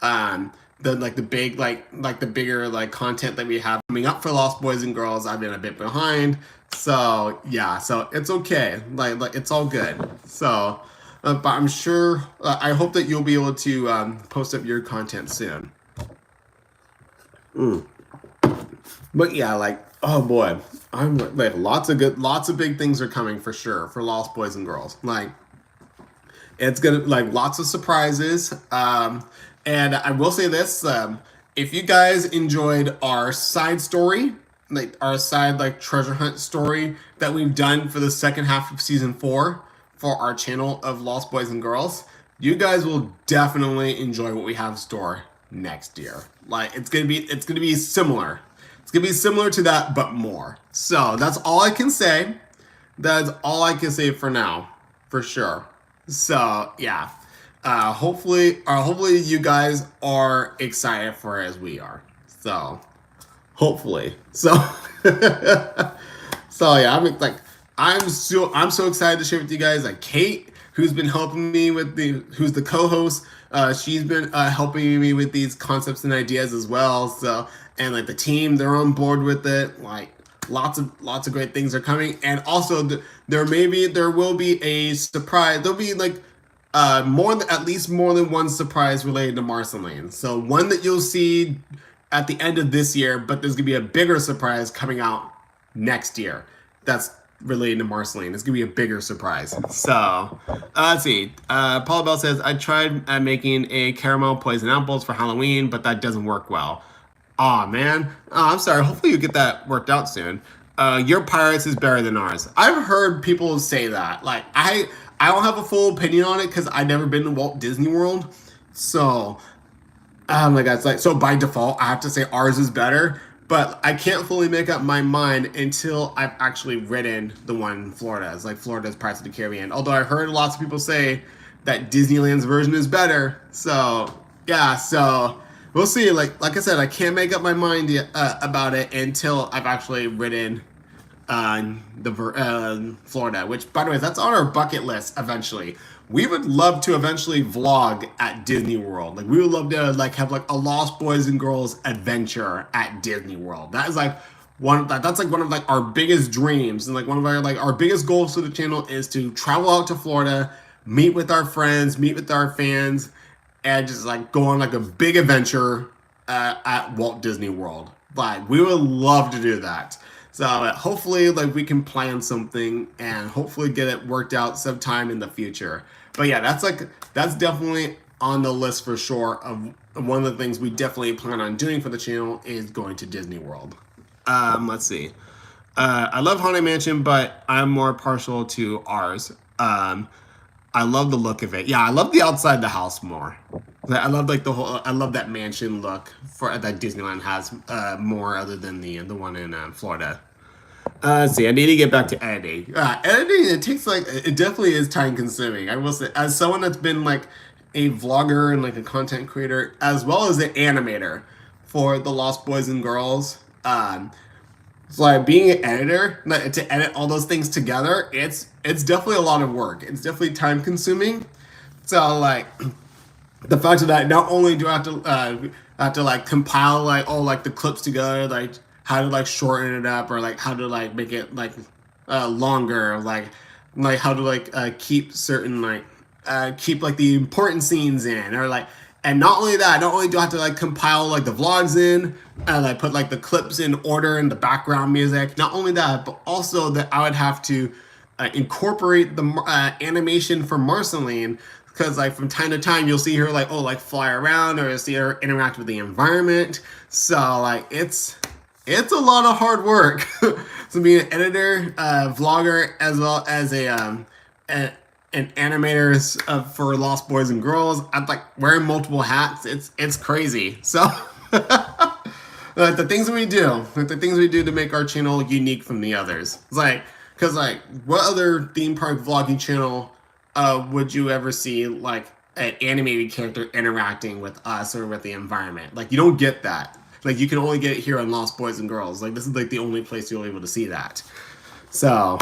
the bigger, like, content that we have coming up for Lost Boys and Girls, I've been a bit behind. So, yeah. So, it's okay. Like it's all good. So... but I'm sure, I hope that you'll be able to post up your content soon. But yeah, like, oh boy, I'm like, lots of big things are coming for sure for Lost Boys and Girls. Like, it's gonna, like, lots of surprises. And I will say this, if you guys enjoyed our side story, like our side, like, treasure hunt story that we've done for the second half of season 4, for our channel of Lost Boys and Girls, you guys will definitely enjoy what we have in store next year. Like, it's gonna be similar. It's gonna be similar to that, but more. So that's all I can say. That's all I can say for now, for sure. So yeah, hopefully you guys are excited for it as we are. So hopefully. So so yeah, I'm so excited to share with you guys. Like, Kate, who's been helping me with who's the co-host, she's been helping me with these concepts and ideas as well. So, and like the team, they're on board with it. Like, lots of great things are coming. And also, there will be a surprise. There'll be like at least more than one surprise related to Marceline. So one that you'll see at the end of this year, but there's gonna be a bigger surprise coming out next year. That's related to Marceline. It's gonna be a bigger surprise. So let's see. Paula Bell says, I tried making a caramel poison apples for Halloween, but that doesn't work well. Aw, man. I'm sorry. Hopefully you get that worked out soon. Your Pirates is better than ours. I've heard people say that. Like, I don't have a full opinion on it because I've never been to Walt Disney World. So oh my god, it's like, so by default I have to say ours is better. But I can't fully make up my mind until I've actually ridden the one in Florida. It's like Florida's Pirates of the Caribbean. Although I heard lots of people say that Disneyland's version is better. So yeah, so we'll see. Like I said, I can't make up my mind yet, about it until I've actually ridden Florida. Which, by the way, that's on our bucket list eventually. We would love to eventually vlog at Disney World. Like, we would love to like have like a Lost Boys and Girls adventure at Disney World. That is like that's like one of like our biggest dreams, and like one of our biggest goals for the channel is to travel out to Florida, meet with our friends, meet with our fans, and just like go on like a big adventure at Walt Disney World. Like we would love to do that. So hopefully, like we can plan something and hopefully get it worked out sometime in the future. But yeah, that's definitely on the list for sure. Of one of the things we definitely plan on doing for the channel is going to Disney World. Let's see. I love Haunted Mansion, but I'm more partial to ours. I love the look of it. Yeah, I love the outside the house more. I love like the whole. I love that mansion look for that Disneyland has more other than the one in Florida. Let's see. I need to get back to editing. Editing it takes like it definitely is time consuming. I will say, as someone that's been like a vlogger and like a content creator as well as an animator for the Lost Boys and Girls. So like being an editor, like, to edit all those things together, it's definitely a lot of work. It's definitely time consuming. So like the fact of that, not only do I have to like compile like all like the clips together, like how to like shorten it up or like how to like make it like longer, like how to like keep certain like keep like the important scenes in or like and not only that, not only do I have to like compile like the vlogs in and like put like the clips in order and the background music, not only that, but also that I would have to incorporate the animation for Marceline because like from time to time you'll see her like like fly around or see her interact with the environment. So like it's a lot of hard work. So being an editor, vlogger, as well as an animator for Lost Boys and Girls, I'm like wearing multiple hats. It's crazy. So the things we do, like the things we do to make our channel unique from the others. It's like because like what other theme park vlogging channel would you ever see like an animated character interacting with us or with the environment? Like you don't get that. Like you can only get it here on Lost Boys and Girls. Like this is like the only place you'll be able to see that. So,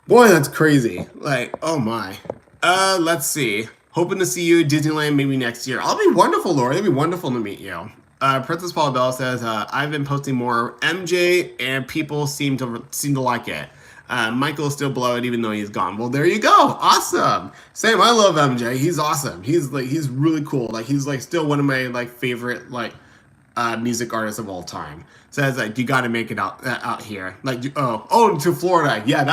boy, that's crazy. Like, oh my. Let's see. Hoping to see you at Disneyland maybe next year. I'll be wonderful, Laura. It'll be wonderful to meet you. Princess Paula Bell says, I've been posting more MJ and people seem to like it. Michael is still below it even though he's gone. Well, there you go. Awesome. Same. I love MJ. He's awesome. He's really cool. Like he's like still one of my like favorite like music artists of all time. Says like you got to make it out here. Like to Florida. Yeah,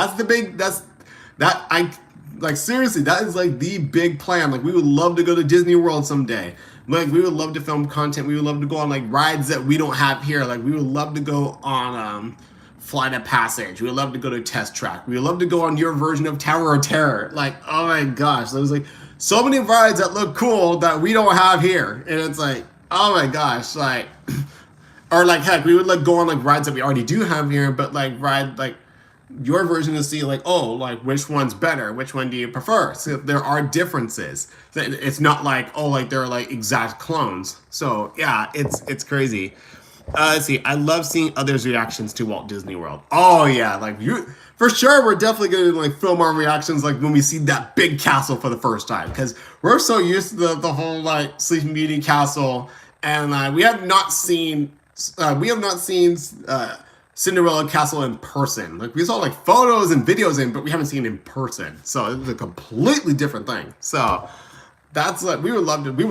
I like seriously, that is like the big plan. Like we would love to go to Disney World someday. Like we would love to film content. We would love to go on like rides that we don't have here. Like we would love to go on Flight of Passage. We would love to go to Test Track. We would love to go on your version of Tower of Terror. Like, oh my gosh, there's like so many rides that look cool that we don't have here. And it's like, oh my gosh, like or like heck, we would like go on like rides that we already do have here, but like ride like your version to see like like which one's better, which one do you prefer? So there are differences. It's not like like they're like exact clones. So yeah, it's crazy. Let's see. I love seeing others' reactions to Walt Disney World. Oh yeah, like you for sure. We're definitely gonna like film our reactions like when we see that big castle for the first time because we're so used to the whole like Sleeping Beauty castle, and we have not seen Cinderella Castle in person. Like we saw like photos and videos but we haven't seen it in person. So it's a completely different thing. So that's like we will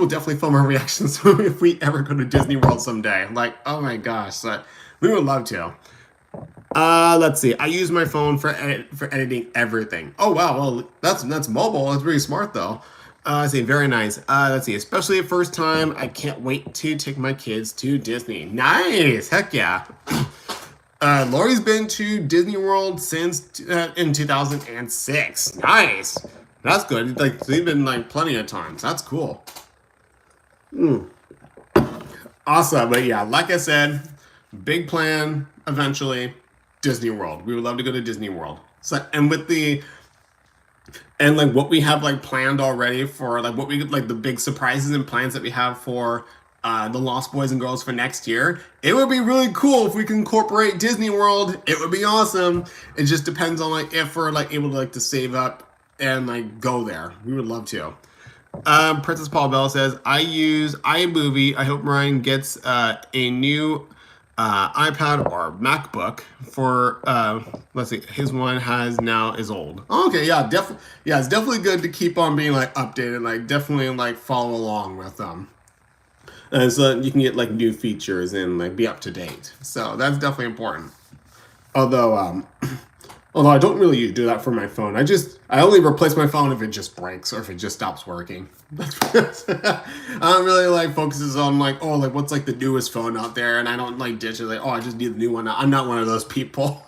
definitely film our reactions if we ever go to Disney World someday. Like, oh my gosh, we would love to. Let's see. I use my phone for editing everything. Oh wow, well that's mobile. That's really smart though. Let's see, very nice. Let's see, especially the first time. I can't wait to take my kids to Disney. Nice, heck yeah. Lori's been to Disney World since in 2006. Nice. That's good. Like they've been like plenty of times. That's cool. Awesome. But yeah, like I said, big plan eventually, Disney World. We would love to go to Disney World. So and like what we have like planned already for like what we like the big surprises and plans that we have for the Lost Boys and Girls for next year. It would be really cool if we can incorporate Disney World. It would be awesome. It just depends on like if we're like able to like to save up and like go there. We would love to. Princess Paul Bell says, I use iMovie. I hope Ryan gets a new iPad or MacBook for let's see, his one is old. Okay, yeah, definitely. Yeah, it's definitely good to keep on being like updated, like definitely like follow along with them. so that you can get like new features and like be up to date. So that's definitely important. Although, although I don't really do that for my phone. I only replace my phone if it just breaks or if it just stops working. I don't really like focuses on like, oh, like what's like the newest phone out there, and I don't like ditch it like, oh, I just need the new one. I'm not one of those people.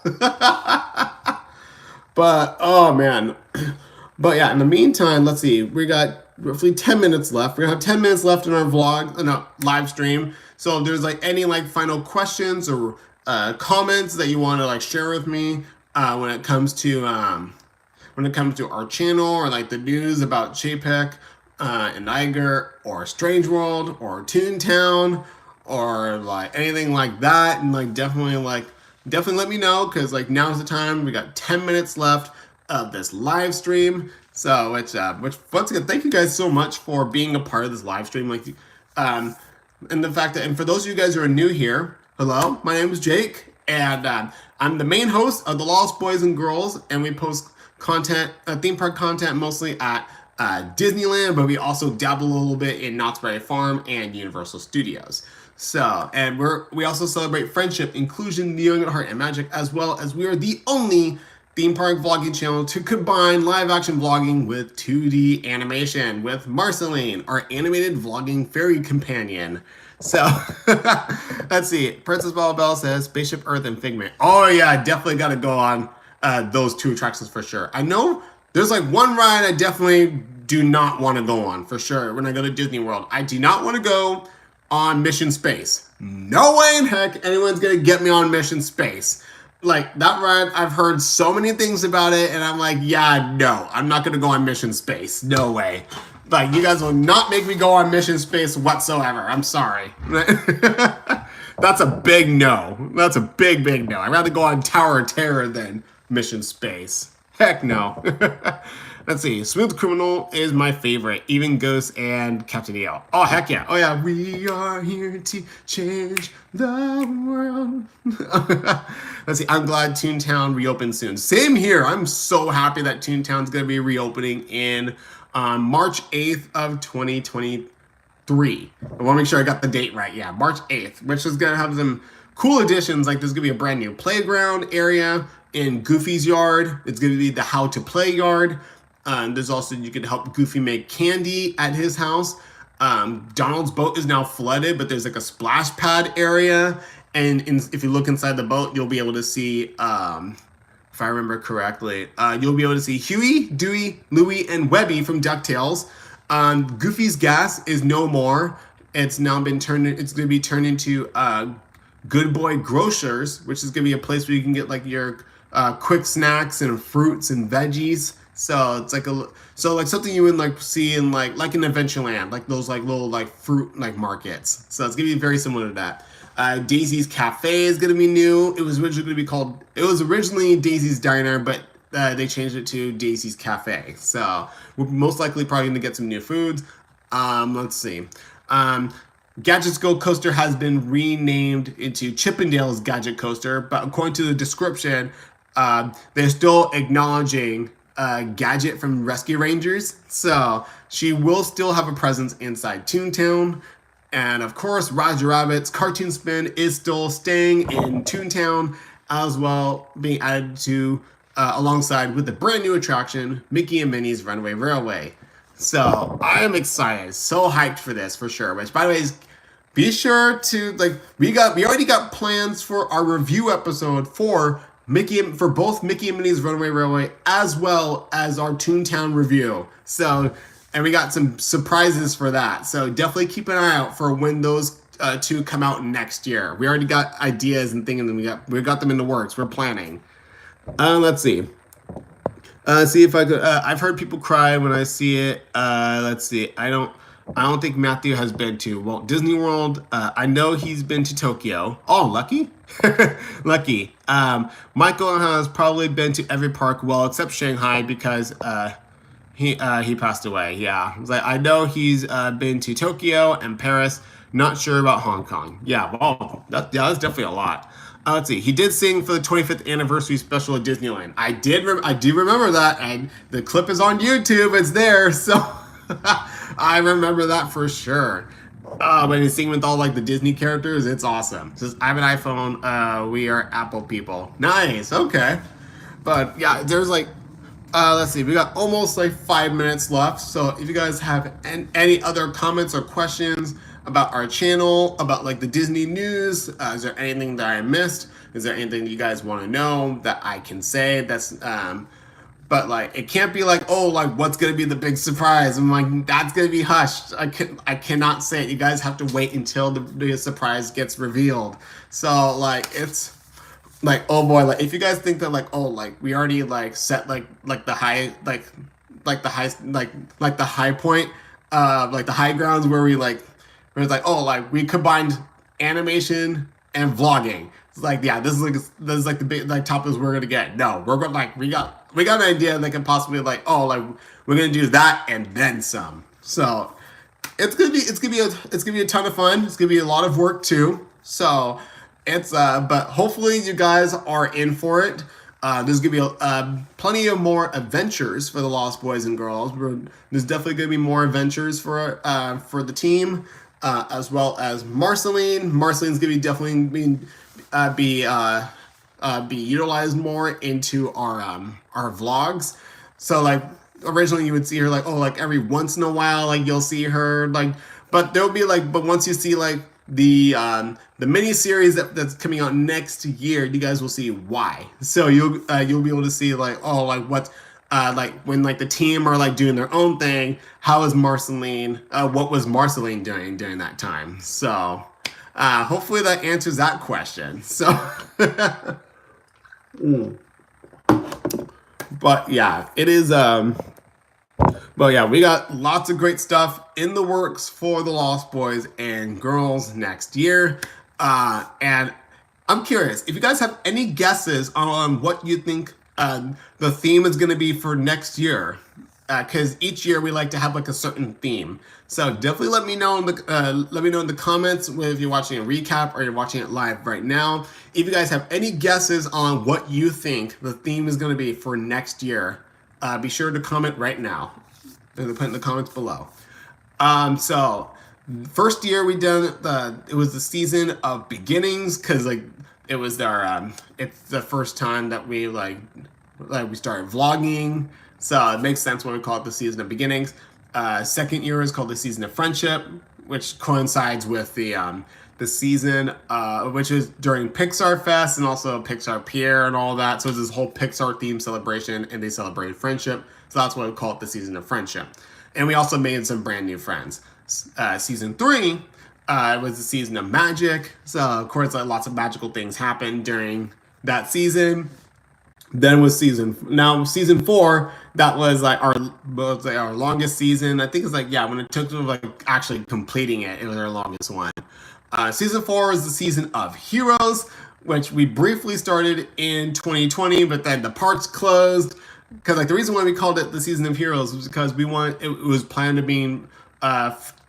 But oh man. But yeah, in the meantime, let's see. We got roughly 10 minutes left. We're gonna have 10 minutes left in our vlog, no, live stream. So if there's like any like final questions or comments that you want to like share with me when it comes to our channel or like the news about Chapek and Iger or Strange World or Toontown or like anything like that, and like definitely let me know, because like now's the time. We got 10 minutes left of this live stream. So which once again, thank you guys so much for being a part of this live stream. Like and the fact that, and for those of you guys who are new here, hello, my name is Jake, and I'm the main host of the Lost Boys and Girls, and we post content, theme park content, mostly at Disneyland, but we also dabble a little bit in Knott's Berry Farm and Universal Studios. So, and we also celebrate friendship, inclusion, the young at heart, and magic, as well as we are the only theme park vlogging channel to combine live action vlogging with 2D animation with Marceline, our animated vlogging fairy companion. So, let's see. Princess Bell says Spaceship Earth and Figment. Oh yeah, I definitely got to go on those two attractions for sure. I know there's like one ride I definitely do not want to go on for sure when I go to Disney World. I do not want to go on Mission Space. No way in heck anyone's gonna get me on Mission Space. Like that ride, I've heard so many things about it, and I'm like, yeah, no, I'm not gonna go on Mission Space. No way. Like, you guys will not make me go on Mission Space whatsoever. I'm sorry. That's a big no. That's a big, big no. I'd rather go on Tower of Terror than Mission Space. Heck no. Let's see. Smooth Criminal is my favorite. Even Ghost and Captain EO. Oh, heck yeah. Oh, yeah. We are here to change the world. Let's see. I'm glad Toontown reopens soon. Same here. I'm so happy that Toontown's going to be reopening in March 8th of 2023. I want to make sure I got the date right. Yeah, March 8th, which is going to have some cool additions. Like, there's going to be a brand new playground area in Goofy's yard. It's going to be the How to Play yard. There's also, you can help Goofy make candy at his house. Donald's boat is now flooded, but there's like a splash pad area. And if you look inside the boat, you'll be able to see, if I remember correctly, you'll be able to see Huey, Dewey, Louie, and Webby from DuckTales. Goofy's gas is no more. It's now been turned, it's going to be turned into Good Boy Grocers, which is going to be a place where you can get like your quick snacks and fruits and veggies. So it's like like something you would like see in like in Adventureland, like those like little like fruit like markets. So it's gonna be very similar to that. Daisy's Cafe is gonna be new. It was originally Daisy's Diner, but they changed it to Daisy's Cafe. So we're most likely probably gonna get some new foods. Let's see. Gadget's Go Coaster has been renamed into Chippendale's Gadget Coaster, but according to the description, they're still acknowledging Gadget from Rescue Rangers, so she will still have a presence inside Toontown. And of course, Roger Rabbit's Cartoon Spin is still staying in Toontown, as well being added to alongside with the brand new attraction, Mickey and Minnie's Runaway Railway. So I am excited, so hyped for this for sure. Which, by the way, is be sure to like we already got plans for our review episode for both Mickey and Minnie's Runaway Railway, as well as our Toontown review. So, and we got some surprises for that. So definitely keep an eye out for when those two come out next year. We already got ideas and things, and we got them in the works. We're planning. Let's see. See if I could. I've heard people cry when I see it. Let's see. I don't think Matthew has been to Walt Disney World. I know he's been to Tokyo. Oh, lucky. Lucky. Michael has probably been to every park, well, except Shanghai, because he passed away. Yeah, I know he's been to Tokyo and Paris. Not sure about Hong Kong. Yeah, well, that's definitely a lot. Let's see. He did sing for the 25th anniversary special at Disneyland. I do remember that, and the clip is on YouTube. It's there, so I remember that for sure. When he's singing with all like the Disney characters, it's awesome. It says, I have an iPhone. We are Apple people. Nice. Okay. But yeah, there's like, let's see, we got almost like 5 minutes left. So if you guys have any other comments or questions about our channel, about like the Disney news, is there anything that I missed? Is there anything you guys want to know that I can say? But like, it can't be like, oh, like what's gonna be the big surprise? I'm like, that's gonna be hushed. I cannot say it. You guys have to wait until the surprise gets revealed. So like, it's like, oh boy, like if you guys think that like, oh, like we already like set like the high like the high like the high point, like the high grounds where it's like, oh, like we combined animation and vlogging. It's like, yeah, this is like the big like topics we're gonna get. No, we're going like we got an idea that can possibly like, oh, like we're gonna do that and then some. So it's gonna be a ton of fun. It's gonna be a lot of work too. So it's but hopefully you guys are in for it. There's gonna be plenty of more adventures for the Lost Boys and Girls. There's definitely gonna be more adventures for the team, as well as Marceline. Marceline's gonna be definitely be utilized more into our vlogs. So like originally you would see her like, oh, like every once in a while, like you'll see her like, but there'll be like, but once you see like the mini series that's coming out next year, you guys will see why. So you'll be able to see like, oh, like what like when like the team are like doing their own thing, how is Marceline, what was Marceline doing during that time? So hopefully that answers that question. So but yeah, it is but yeah, we got lots of great stuff in the works for the Lost Boys and Girls next year. And I'm curious if you guys have any guesses on what you think the theme is going to be for next year. Because each year we like to have like a certain theme. So definitely let me know in the comments if you're watching a recap or you're watching it live right now. If you guys have any guesses on what you think the theme is going to be for next year, be sure to comment right now. Put it in the comments below. So first year we done it was the season of beginnings because like it was our it's the first time that we like we started vlogging. So it makes sense when we call it the season of beginnings. Second year is called the season of friendship, which coincides with the season, which is during Pixar Fest and also Pixar Pier and all that. So it's this whole Pixar themed celebration, and they celebrated friendship. So that's why we call it the season of friendship. And we also made some brand new friends. Season 3 was the season of magic. So of course, like, lots of magical things happened during that season. Then was season 4, that was like our longest season. I think it's like, yeah, when it took to like actually completing it, it was our longest one. Season 4 is the season of heroes, which we briefly started in 2020, but then the parks closed. Because like the reason why we called it the season of heroes was because it was planned to be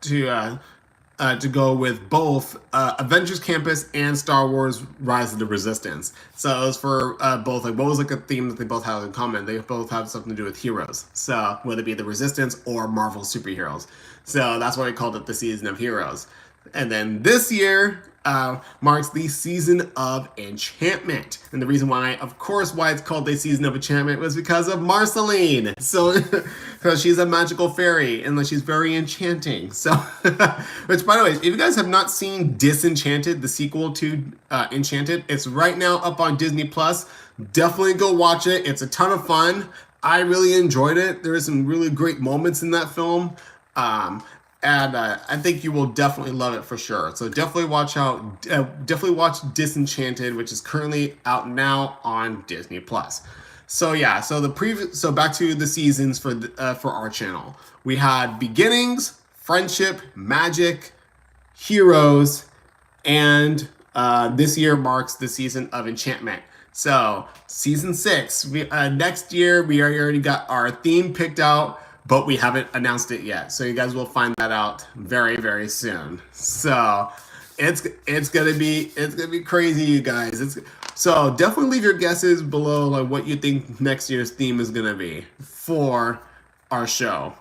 to go with both Avengers Campus and Star Wars Rise of the Resistance. So it was for both, like what was like a theme that they both have in common? They both have something to do with heroes. So whether it be the Resistance or Marvel superheroes. So that's why we called it the season of heroes. And then this year marks the season of enchantment. And the reason why, of course, why it's called the season of enchantment was because of Marceline. So, because she's a magical fairy and like she's very enchanting. So, which by the way, if you guys have not seen Disenchanted, the sequel to Enchanted, it's right now up on Disney Plus. Definitely go watch it. It's a ton of fun. I really enjoyed it. There are some really great moments in that film. And I think you will definitely love it for sure. So definitely definitely watch Disenchanted, which is currently out now on Disney Plus. So yeah, so back to the seasons for our channel. We had beginnings, friendship, magic, heroes, and this year marks the season of enchantment. So season 6, next year we already got our theme picked out, but we haven't announced it yet. So you guys will find that out very, very soon. So it's gonna be crazy, you guys. So definitely leave your guesses below, like what you think next year's theme is gonna be for our show.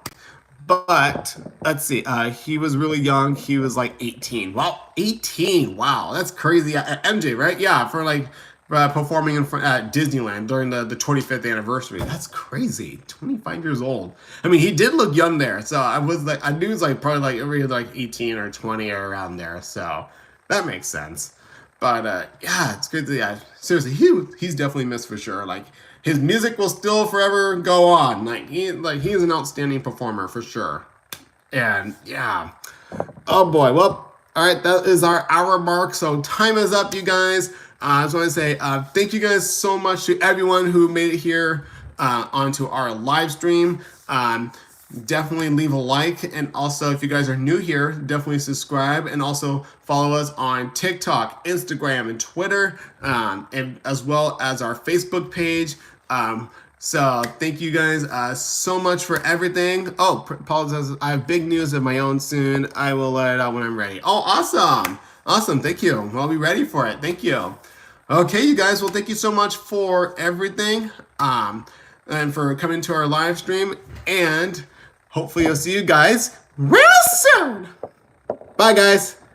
But let's see. He was really young. He was like 18. Wow, 18. Wow, that's crazy. MJ, right? Yeah, for like performing in front at Disneyland during the 25th anniversary. That's crazy. 25 years old. I mean, he did look young there. So I was like, I knew he was like probably like every like 18 or 20 or around there. So that makes sense. But yeah, it's good to yeah. Seriously, he's definitely missed for sure. Like his music will still forever go on. He is an outstanding performer for sure. And yeah, oh boy. Well, all right, that is our hour mark. So time is up, you guys. I just want to say thank you guys so much to everyone who made it here onto our live stream. Definitely leave a like, and also if you guys are new here, definitely subscribe, and also follow us on TikTok, Instagram, and Twitter, and as well as our Facebook page. So thank you guys so much for everything. Oh, apologize, I have big news of my own soon. I will let it out when I'm ready. Oh, awesome. Awesome, thank you. I'll be ready for it. Thank you. Okay, you guys, well, thank you so much for everything, and for coming to our live stream, and hopefully I'll see you guys real soon. Bye, guys.